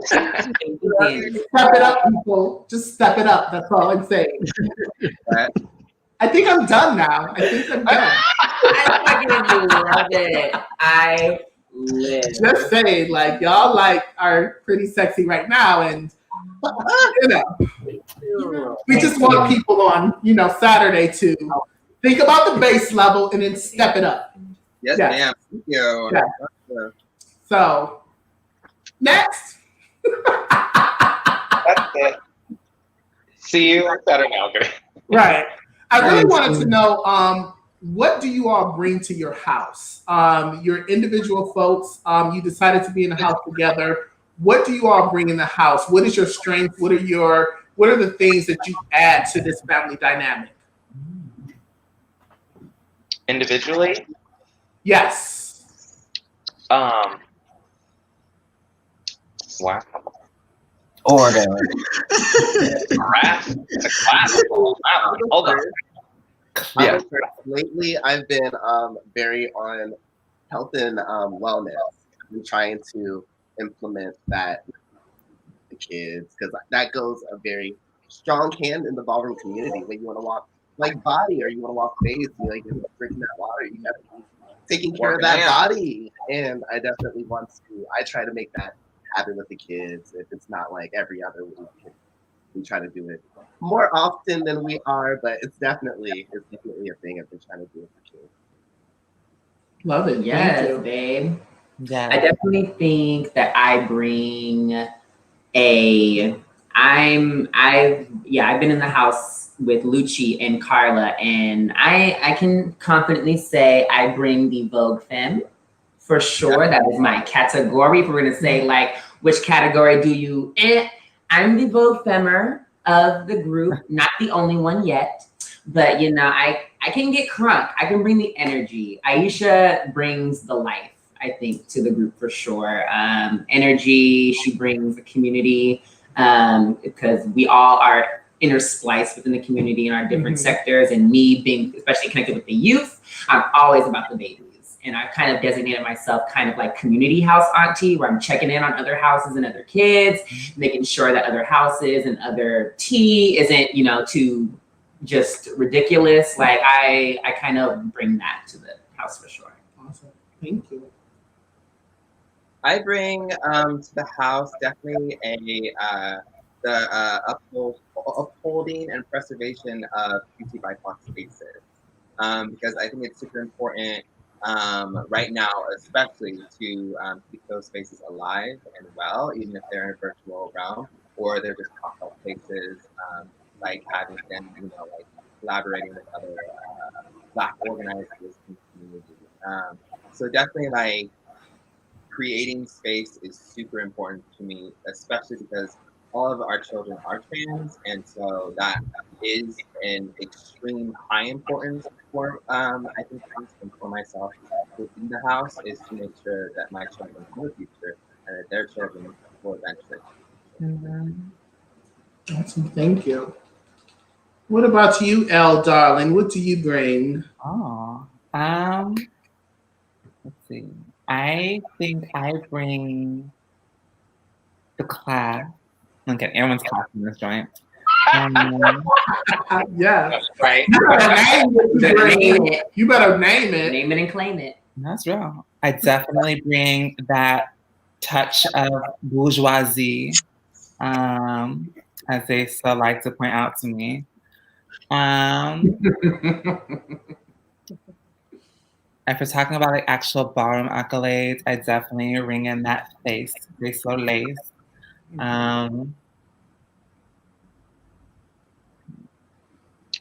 Step it up, people. Just step it up. That's all I'm saying. I think I'm done now. I fucking love it. I live. Just saying, like, y'all are pretty sexy right now, and you know. you. We just want people on, Saturday to think about the base level and then step it up. Yes, Yeah. ma'am. Thank you. Yeah. So, next. That's it. See you on Saturday. Okay. Right. I really wanted to know, what do you all bring to your house? Your individual folks, you decided to be in the house together. What do you all bring in the house? What is your strength? What are the things that you add to this family dynamic? Individually? Yes. Wow. Order. Hold on. Yeah. Lately, I've been very on health and wellness and trying to implement that with the kids because that goes a very strong hand in the ballroom community. When you want to walk like body or you want to walk face, you like drinking that water, you got to be taking care of that body. And I definitely want to. I try to make that happen with the kids. If it's not like every other week, we try to do it more often than we are, but it's definitely a thing I've been trying to do with the kids. Love it. Yes, Thank you. babe. Yeah. I definitely think that I bring I've been in the house with Lucci and Carla, and I can confidently say I bring the Vogue Femme for sure. That is my category. If we're gonna say like which category do you I'm the Vogue Femmer of the group, not the only one yet. But I can get crunk. I can bring the energy. Aisha brings the life, I think, to the group for sure. Energy, she brings the community, because we all are interspliced within the community in our different sectors. And me being especially connected with the youth, I'm always about the babies. And I've kind of designated myself kind of like community house auntie, where I'm checking in on other houses and other kids, making sure that other houses and other tea isn't, too just ridiculous. Like I kind of bring that to the house for sure. Awesome. Thank you. I bring to the house definitely the upholding and preservation of QT BIPOC spaces, because I think it's super important right now, especially to keep those spaces alive and well, even if they're in a virtual realm or they're just pop-up places, like having them, like collaborating with other Black organizers in the community. So definitely like creating space is super important to me, especially because all of our children are trans, and so that is an extreme high importance for I think for myself within the house, is to make sure that my children have a future and that their children will eventually. Awesome. Thank you. What about you, Elle, darling? What do you bring? Oh, let's see. I think I bring the class. Okay, everyone's class in this joint. Yeah. Right. You better name it. Name it and claim it. That's real. I definitely bring that touch of bourgeoisie, as they so like to point out to me. If we're talking about like actual ballroom accolades, I definitely ring in that face. They so lace.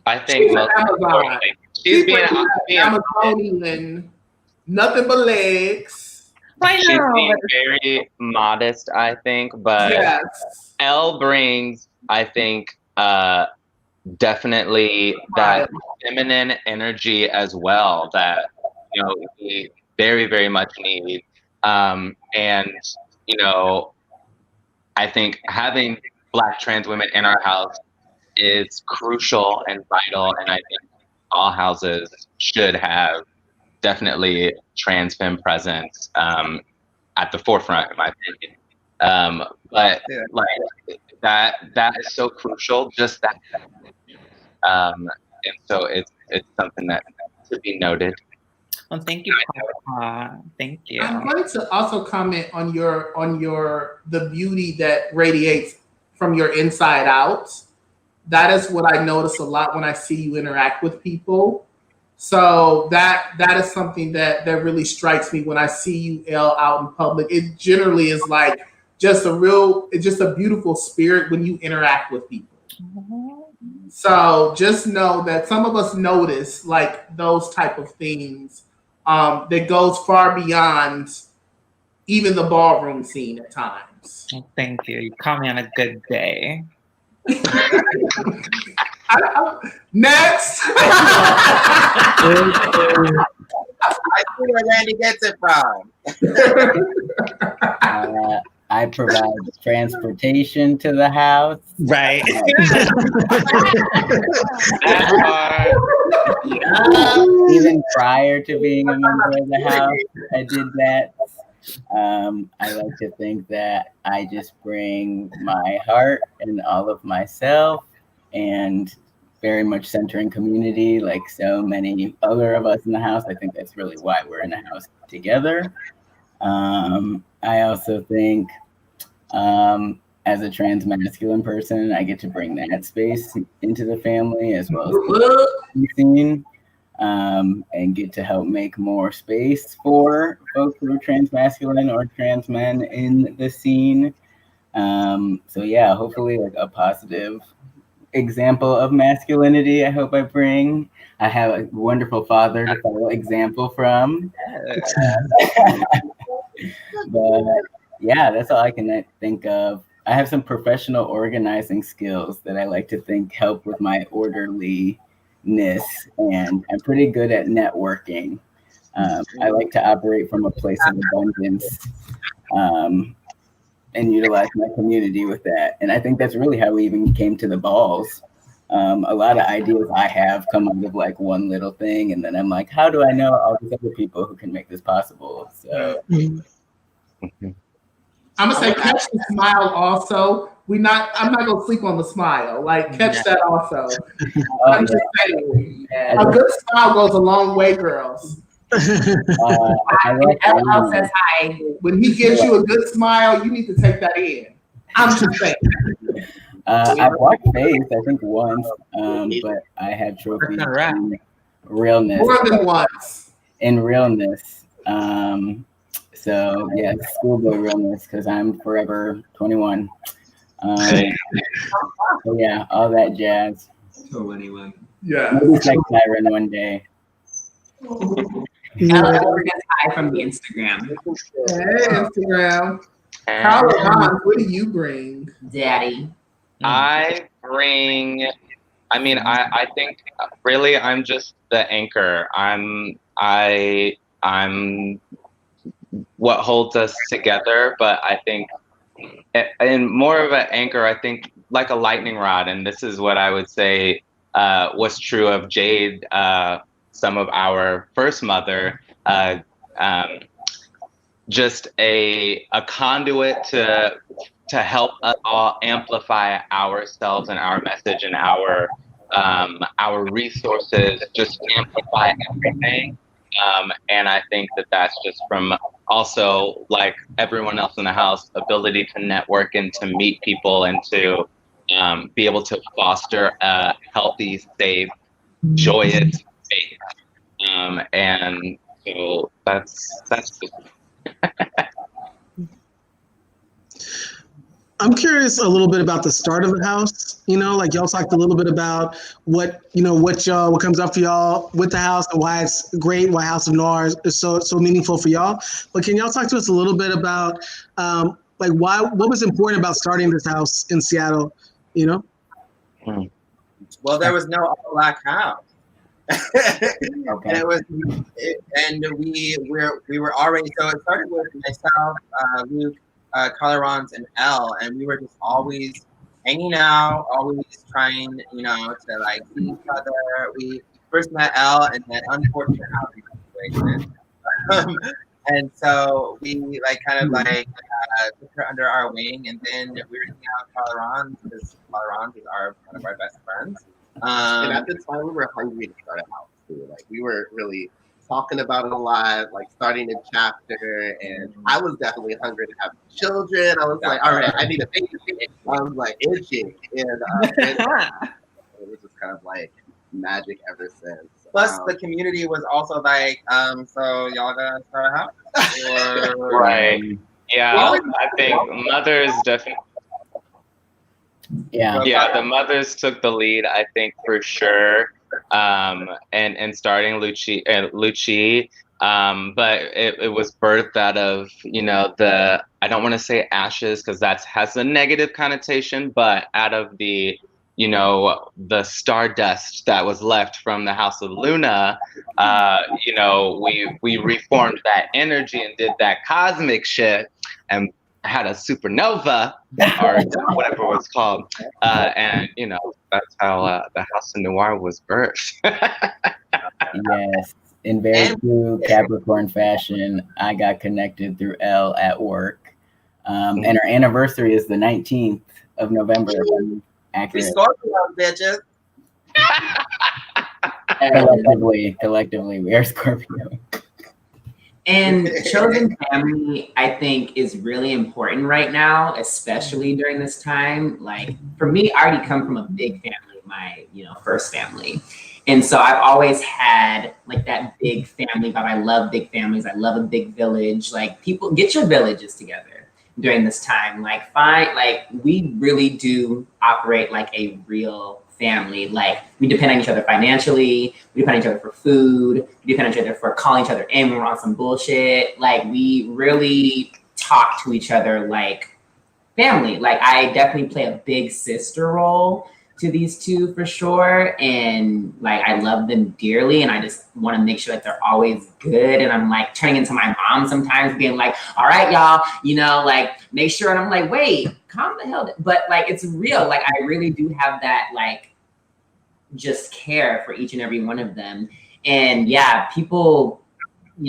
I think she's being Amazonian, nothing but legs. She's being very modest, I think, but yes. Elle brings, I think, definitely that feminine energy as well that we very, very much need. And I think having Black trans women in our house is crucial and vital, and I think all houses should have definitely trans femme presence at the forefront, in my opinion. But like that is so crucial, just that. And so it's something that to be noted. Well, thank you, Papa. Thank you. I'm going to also comment on the beauty that radiates from your inside out. that is what I notice a lot when I see you interact with people. So that is something that really strikes me when I see you out in public. It generally is like it's just a beautiful spirit when you interact with people. So just know that some of us notice like those type of things that goes far beyond even the ballroom scene at times. Thank you. You caught me on a good day. Next. I see where Randy gets it from. I provide transportation to the house. Right. Even prior to being a member of the house, I did that. I like to think that I just bring my heart and all of myself and very much centering community like so many other of us in the house. I think that's really why we're in the house together. I also think as a trans masculine person, I get to bring that space into the family as well as the scene, and get to help make more space for folks who are trans masculine or trans men in the scene. So yeah, hopefully like a positive example of masculinity. I hope I bring. I have a wonderful father to follow example from. But yeah, that's all I can think of. I have some professional organizing skills that I like to think help with my orderliness, and I'm pretty good at networking. I like to operate from a place of abundance, and utilize my community with that. And I think that's really how we even came to the balls. A lot of ideas I have come out of like one little thing, and then I'm like, how do I know all these other people who can make this possible? So I'm gonna say catch the smile also. I'm not gonna sleep on the smile. Like catch that also. I'm just saying, a good smile goes a long way, girls. LL says hi. When he gives you a good smile, you need to take that in. I'm just saying. I've watched face, I think once, but I had trophies in realness. More than once. In realness. So yeah, schoolboy realness, because I'm forever 21. So yeah, all that jazz. 21. Yeah. Maybe sex siren one day. LL says hi from the Instagram. Hey, Instagram. Caroline, what do you bring? Daddy. I think really I'm just the anchor. I'm what holds us together, but I think and more of an anchor, I think like a lightning rod. And this is what I would say was true of Jade, some of our first mother, just a conduit to help us all amplify ourselves and our message and our resources, just amplify everything. And I think that's just from also like everyone else in the house, ability to network and to meet people and to be able to foster a healthy, safe, joyous space. And so that's just. I'm curious a little bit about the start of the house. Like y'all talked a little bit about what comes up for y'all with the house and why it's great, why House of Noir is so meaningful for y'all. But can y'all talk to us a little bit about like what was important about starting this house in Seattle? Well, there was no all-black house. Okay. And we were already, so it started with myself, Luke, Colorons, and Elle, and we were just always hanging out, always trying, to like see each other. We first met Elle in that unfortunate housing situation, and so we like kind of like took her under our wing, and then we were hanging out with Colorons because Colorons is one of our best friends. And at the time, we were hungry to start a house too. Like we were really talking about it a lot, like starting a chapter, and I was definitely hungry to have children. I was like, all right, I need a baby. I was like itching, and it was just kind of like magic ever since. Plus, the community was also like, so y'all gonna start a house? Or... Right. Yeah, I think mothers definitely. Yeah. Yeah, the mothers took the lead, I think, for sure. And starting Lucci. But it was birthed out of, I don't want to say ashes because has a negative connotation, but out of the stardust that was left from the House of Luna, we reformed that energy and did that cosmic shit and had a supernova or whatever it was called. And, that's how the House of Noir was birthed. Yes. In very true Capricorn fashion, I got connected through Elle at work. And our anniversary is the 19th of November. Accurate. We Scorpios, bitches. Collectively, we are Scorpio. And chosen family, I think, is really important right now, especially during this time. Like for me, I already come from a big family, my first family. And so I've always had like that big family vibe. I love big families. I love a big village. Like people get your villages together during this time. Like we really do operate like a real family. Like we depend on each other financially. We depend on each other for food. We depend on each other for calling each other in when we're on some bullshit. Like we really talk to each other like family. Like I definitely play a big sister role to these two for sure. And like, I love them dearly. And I just want to make sure that they're always good. And I'm like turning into my mom sometimes being like, all right, y'all, like make sure. And I'm like, wait, calm the hell down. But like, it's real. Like, I really do have that, like, just care for each and every one of them. And yeah, people,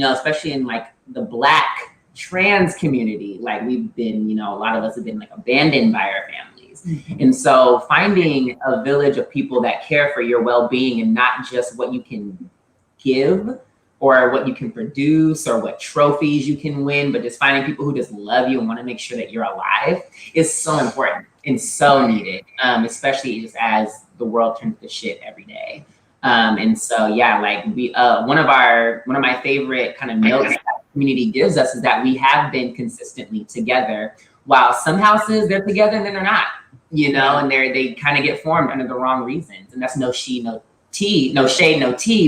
especially in like the Black trans community, like we've been, a lot of us have been like abandoned by our families. Mm-hmm. And so finding a village of people that care for your well-being and not just what you can give or what you can produce or what trophies you can win, but just finding people who just love you and want to make sure that you're alive is so important and so needed, especially just as the world turns to shit every day. And so, yeah, like we, one of my favorite kind of notes that the community gives us is that we have been consistently together, while some houses they're together and then they're not, and they kind of get formed under the wrong reasons. And that's no shade, no tea,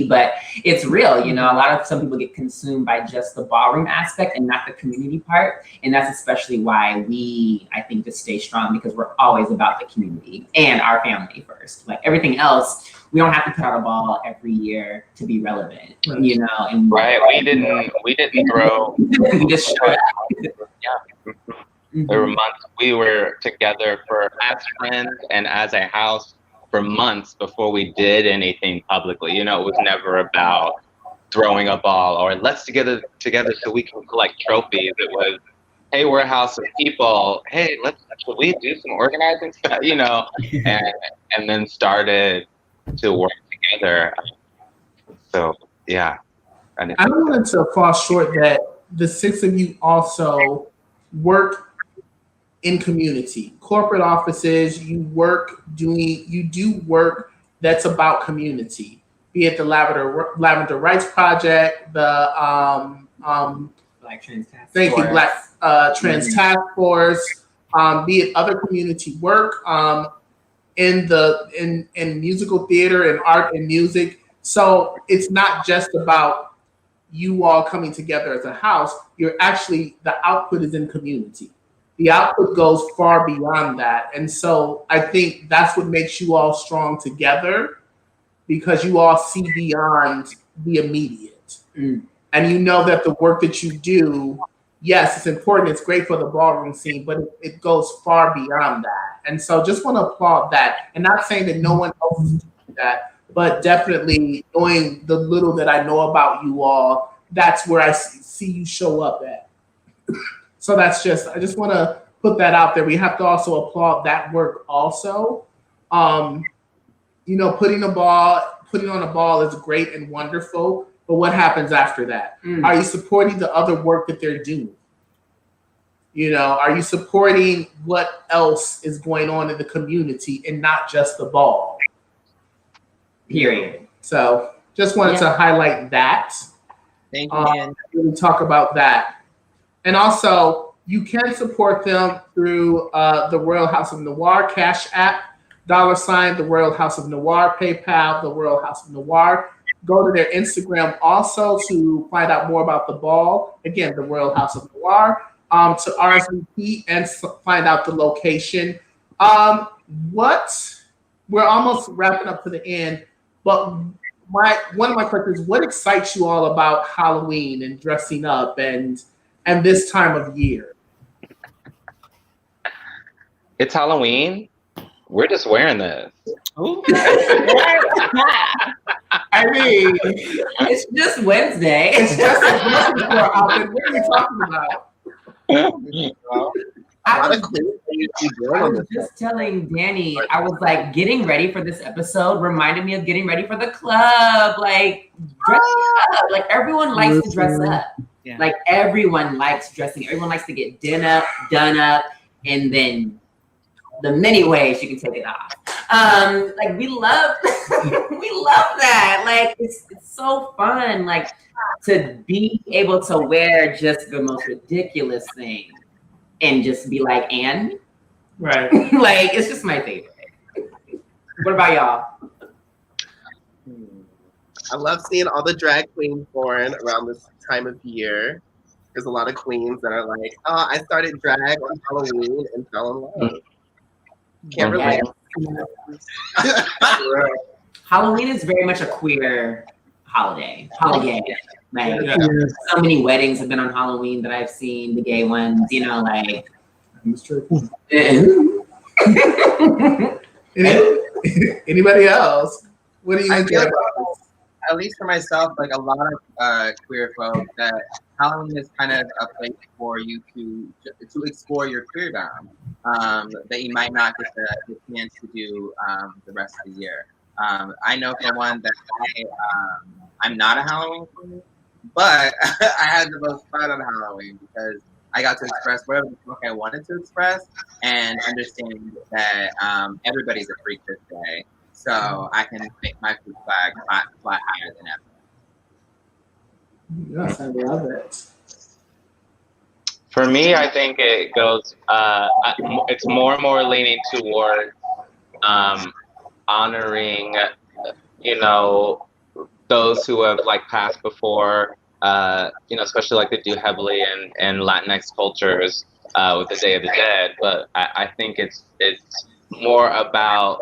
but it's real. Some people get consumed by just the ballroom aspect and not the community part. And that's especially why I think, just stay strong, because we're always about the community and our family first. Like everything else, we don't have to put out a ball every year to be relevant, And right, we didn't throw. We just showed up. Yeah. Mm-hmm. There were months we were together as friends and as a house for months before we did anything publicly. It was never about throwing a ball or let's together so we can collect trophies. It was, hey, we're a house of people. Hey, should we do some organizing stuff? And then started to work together. So yeah. I don't want to fall short that the six of you also work in community, corporate offices. You do work that's about community, be it the Lavender Rights Project, the Black Trans Task thank Force. You, Black Trans Task Force, be it other community work, in musical theater and art and music. So it's not just about you all coming together as a house. You're actually, the output is in community. The output goes far beyond that. And so I think that's what makes you all strong together, because you all see beyond the immediate. Mm. And you know that the work that you do, yes, it's important. It's great for the ballroom scene, but it goes far beyond that. And so just want to applaud that. And not saying that no one else is doing that, but definitely knowing the little that I know about you all, that's where I see you show up at. So I just want to put that out there. We have to also applaud that work also. Putting on a ball is great and wonderful, but what happens after that? Mm. Are you supporting the other work that they're doing? You know, are you supporting what else is going on in the community and not just the ball? Period. So just wanted to highlight that. Thank you, Dan. Really talk about that. And also, you can support them through the Royal House of Noir Cash App, $, the Royal House of Noir PayPal, the Royal House of Noir. Go to their Instagram also to find out more about the ball. Again, the Royal House of Noir. To RSVP and find out the location. We're almost wrapping up to the end, but one of my questions is, what excites you all about Halloween and dressing up and this time of year? It's Halloween. We're just wearing this. I mean, it's just Wednesday. It's just a Wednesday. What are you talking about? I was just telling Danny, I was like, getting ready for this episode reminded me of getting ready for the club. Like, dressing up. Like, everyone likes to dress up. Yeah. Like, everyone likes dressing. Everyone likes to get done up, and then the many ways you can take it off. Like, we love that. Like, it's so fun. Like, to be able to wear just the most ridiculous thing and just be like, and right. Like, it's just my favorite. What about y'all? I love seeing all the drag queens born around this time of year. There's a lot of queens that are like, oh, I started drag on Halloween and fell in love. Can't relate. Halloween is very much a queer holiday. Like, so many weddings have been on Halloween that I've seen, the gay ones, you know, like. Anybody else? What do you I feel think? like, at least for myself, like a lot of queer folks, that Halloween is kind of a place for you to explore your queerdom that you might not get the chance to do the rest of the year. I know for one that I'm not a Halloween queen, but I had the most fun on Halloween because I got to express whatever the fuck I wanted to express and understand that everybody's a freak this day. So I can make my food flag fly higher than ever. Yes, I love it. For me, I think it goes. It's more and more leaning toward honoring, you know, those who have like passed before. You know, especially like they do heavily in Latinx cultures with the Day of the Dead. But I think it's more about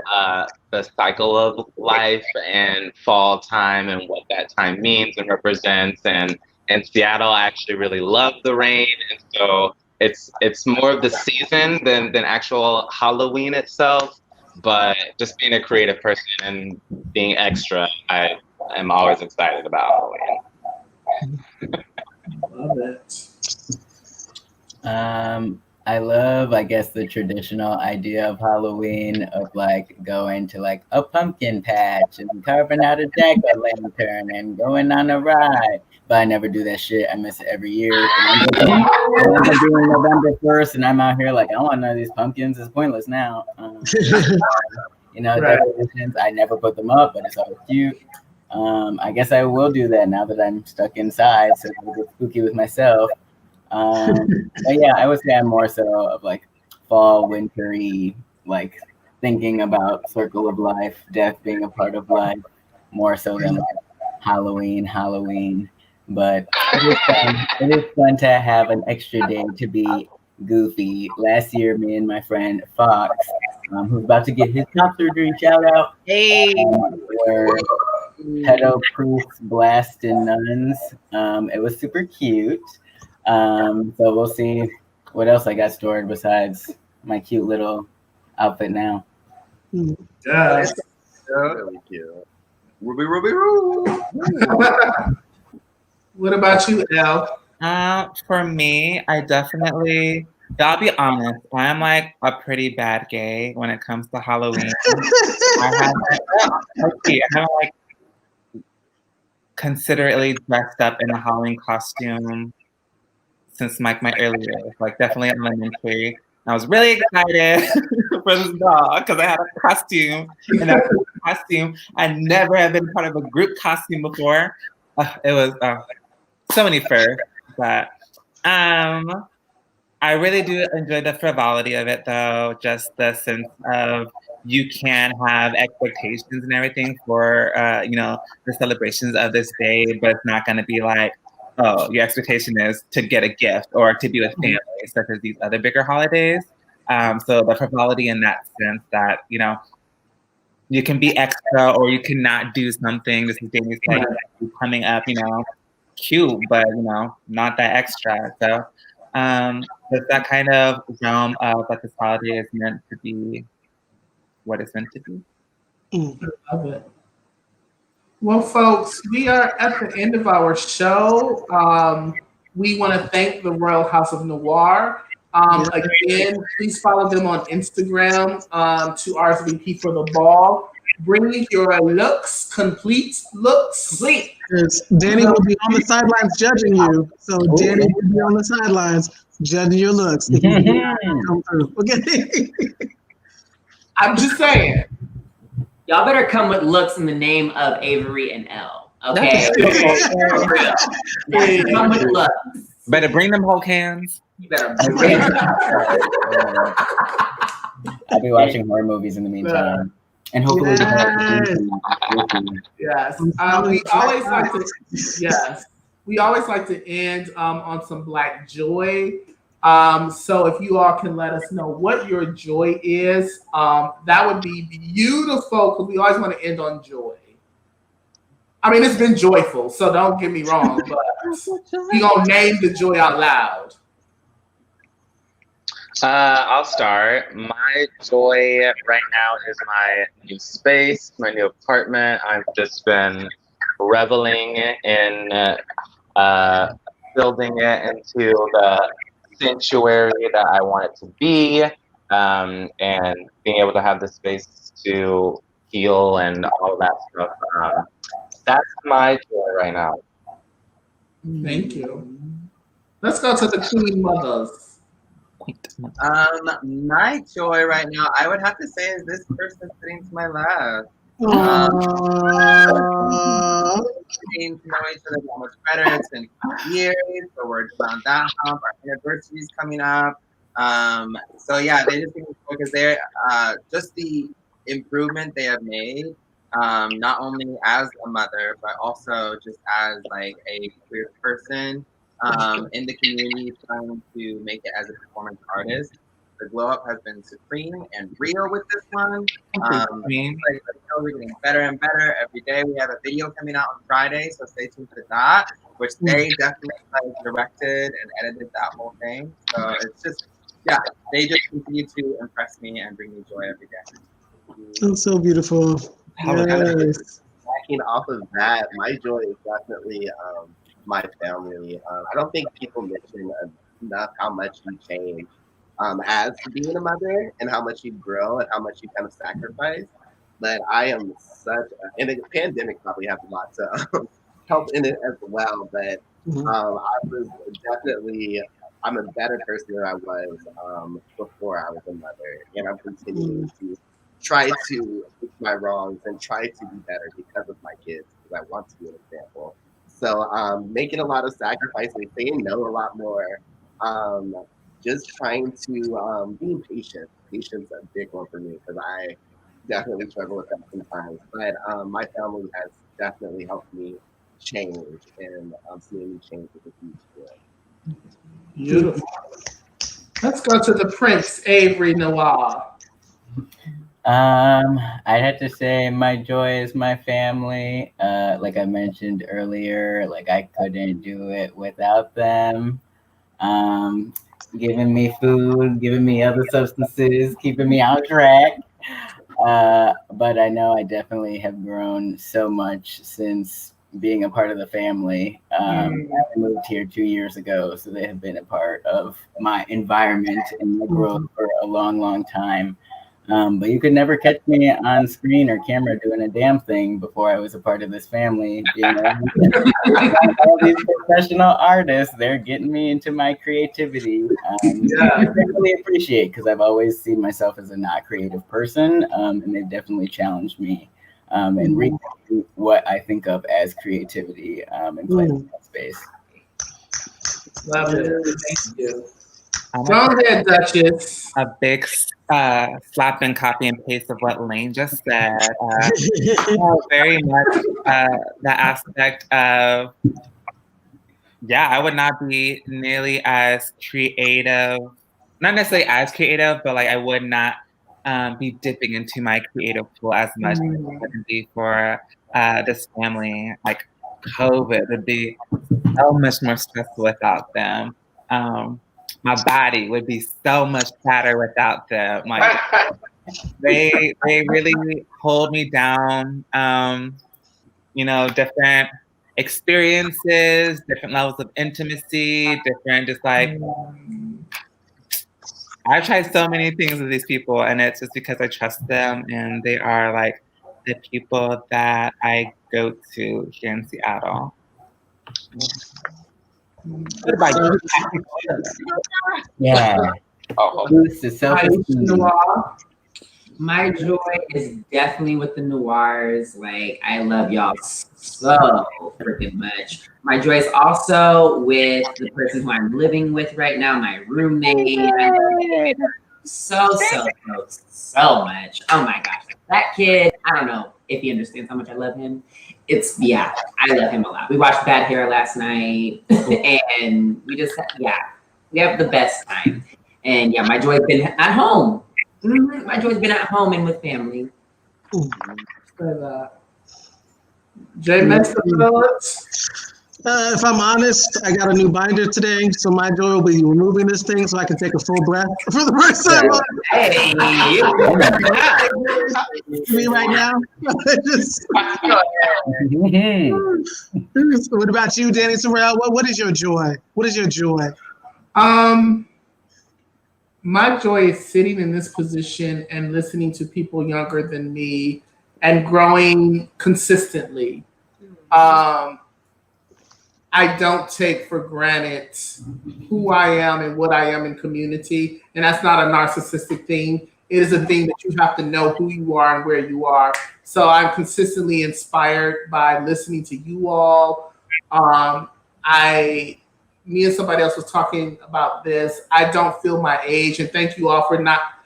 the cycle of life and fall time and what that time means and represents. And Seattle actually really loved the rain, and so it's more of the season than actual Halloween itself. But just being a creative person and being extra, I am always excited about Halloween. Love it. I love, I guess, the traditional idea of Halloween of like going to like a pumpkin patch and carving out a jack-o'-lantern and going on a ride. But I never do that shit. I miss it every year. And I'm doing November 1st, and I'm out here like, I don't want none of these pumpkins. It's pointless now. You know, right. Decorations, I never put them up, but it's always cute. I guess I will do that now that I'm stuck inside, so I get spooky with myself. But yeah, I would say I'm more so of like fall, wintry, like thinking about circle of life, death being a part of life, more so than like Halloween. But it is fun to have an extra day to be goofy. Last year, me and my friend Fox, who's about to get his top surgery, shout out, were pedo-proof blasting nuns. It was super cute. So we'll see what else I got stored besides my cute little outfit now. Yeah. Really cute. Ruby Roo. What about you, Elle? For me, I definitely, I'll be honest, I'm like a pretty bad gay when it comes to Halloween. I haven't like considerately dressed up in a Halloween costume since my early years, like definitely elementary. I was really excited for this ball because I had a costume, and that costume, I never had been part of a group costume before. It was so many firsts, but I really do enjoy the frivolity of it, though. Just the sense of you can have expectations and everything for the celebrations of this day, but it's not going to be like, oh, your expectation is to get a gift or to be with family, such as these other bigger holidays. So the frivolity in that sense that you can be extra or you cannot do something. This is Danny's like coming up, cute, but not that extra. So there's that kind of realm of that this holiday is meant to be what it's meant to be. I love it. Well, folks, we are at the end of our show. We want to thank the Royal House of Noir. Again, please follow them on Instagram to RSVP for the ball. Bring your looks, complete looks. Complete. Yes, Danny will be on the sidelines judging you. So Danny will be on the sidelines judging your looks. If you come through. Okay. I'm just saying. Y'all better come with looks in the name of Avery and Elle. Okay. Come with looks. Better bring them whole cans. You better bring them. I'll be watching horror movies in the meantime. And hopefully, yes. We always like to we always like to end on some Black joy. So if you all can let us know what your joy is, that would be beautiful because we always want to end on joy. I mean, it's been joyful, so don't get me wrong, but we're gonna name the joy out loud. I'll start. My joy right now is my new space, my new apartment. I've just been reveling in building it into the sanctuary that I want it to be, and being able to have the space to heal and all of that stuff. That's my joy right now. Thank you. Let's go to the Queen Mothers. My joy right now, I would have to say, is this person sitting to my left. Getting to know each other that much better. It's been 5 years, so we're around that hump. Our anniversary is coming up. So yeah, they just because they're just the improvement they have made, not only as a mother, but also just as like a queer person. In the community, trying to make it as a performance artist. The glow up has been supreme and real with this one. We're getting better and better every day. We have a video coming out on Friday, so stay tuned for that, which they definitely directed and edited that whole thing. So it's just, they just continue to impress me and bring me joy every day. That's so beautiful. Yes. Backing off of that, my joy is definitely my family. I don't think people mention enough how much you change as being a mother and how much you grow and how much you kind of sacrifice. But I am and the pandemic probably has a lot to help in it as well. But I was definitely, I'm a better person than I was before I was a mother. And I'm continuing to try to fix my wrongs and try to be better because of my kids, because I want to be an example. So making a lot of sacrifices, saying no a lot more, just trying to be patient. Patience is a big one for me because I definitely struggle with that sometimes. But my family has definitely helped me change, and seeing me change is a huge deal. Beautiful. Let's go to the Prince, Avery Noir. I'd have to say my joy is my family. Like I mentioned earlier, like I couldn't do it without them. Giving me food, giving me other substances, keeping me on track. But I know I definitely have grown so much since being a part of the family. I moved here 2 years ago, so they have been a part of my environment and my growth for a long, long time. But you could never catch me on screen or camera doing a damn thing before I was a part of this family. Being around all these professional artists, they're getting me into my creativity. I really appreciate, because I've always seen myself as a not creative person, and they've definitely challenged me and rethinking what I think of as creativity and playing in that space. Love it. Thank you. Go ahead, Duchess. A big slap and copy and paste of what Lane just said. Very much the aspect of, I would not be nearly as creative, not necessarily as creative, but like I would not be dipping into my creative pool as much as I would be for this family. Like COVID would be so much more stressful without them. My body would be so much fatter without them. Like they really hold me down. Different experiences, different levels of intimacy, different just like I've tried so many things with these people, and it's just because I trust them, and they are like the people that I go to here in Seattle. What about you? Yeah. Boost the self-esteem. My joy is definitely with the Noirs. Like, I love y'all so freaking much. My joy is also with the person who I'm living with right now, my roommate. I love him so much. Oh my gosh. That kid, I don't know if he understands how much I love him. I love him a lot. We watched Bad Hair last night, and we just, we have the best time. And my joy's been at home. My joy's been at home and with family. Jay, next thoughts? If I'm honest, I got a new binder today, so my joy will be removing this thing so I can take a full breath for the first time. Hey, me right now. What about you, Dani Tirrell? What is your joy? What is your joy? My joy is sitting in this position and listening to people younger than me and growing consistently. I don't take for granted who I am and what I am in community. And that's not a narcissistic thing. It is a thing that you have to know who you are and where you are. So I'm consistently inspired by listening to you all. Me and somebody else was talking about this. I don't feel my age, and thank you all for not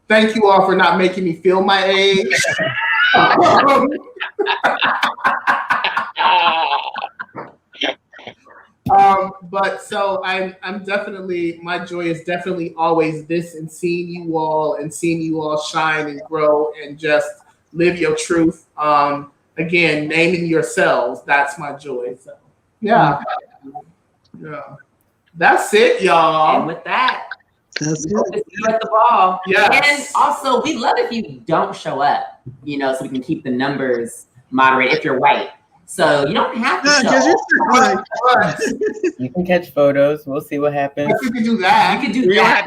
making me feel my age. But so I'm definitely, my joy is definitely always this, and seeing you all shine and grow and just live your truth. Again, naming yourselves, that's my joy. So yeah. That's it, y'all. And with that, that's we hope to see you at the ball. Yes. And also, we love if you don't show up, so we can keep the numbers moderated if you're white. So you don't have to show up. You can catch photos. We'll see what happens. You can do that. You can do that.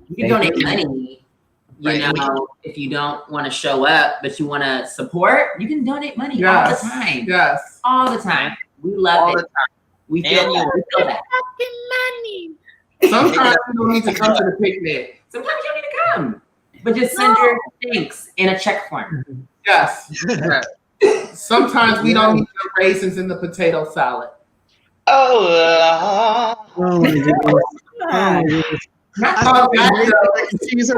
You can donate money. If you don't want to show up, but you want to support, you can donate money all the time. Yes. All the time. We love it. We feel that. Money. Sometimes you don't need to come to the picnic. Sometimes you don't need to come. But just send your thanks in a check form. Yes. Sometimes we don't need the raisins in the potato salad. Oh my goodness. It's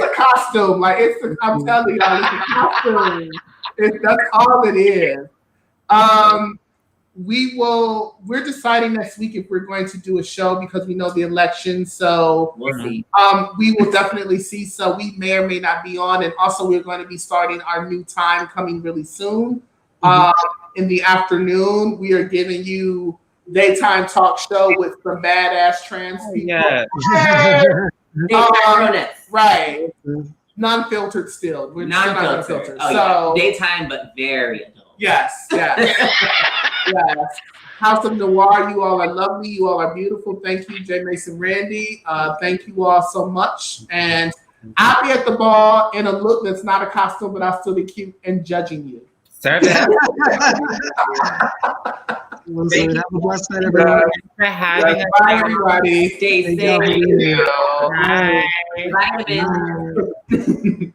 a costume. I'm telling y'all, it's a costume. That's all it is. We're deciding next week if we're going to do a show because we know the election. So we'll see. We will definitely see. So we may or may not be on. And also we're going to be starting our new time coming really soon. In the afternoon, we are giving you daytime talk show with some badass trans people. Right. Non-filtered still. We're non-filtered. So daytime, but very adult. Yes. Yes. House of Noir, you all are lovely. You all are beautiful. Thank you, J. Mason Randy. Thank you all so much. And I'll be at the ball in a look that's not a costume, but I'll still be cute and judging you. Serve it. Have a blessed night, everyone. Thanks for having us. Bye, everybody. Stay Thank you. safe. Bye. Bye. Vitamin. Bye.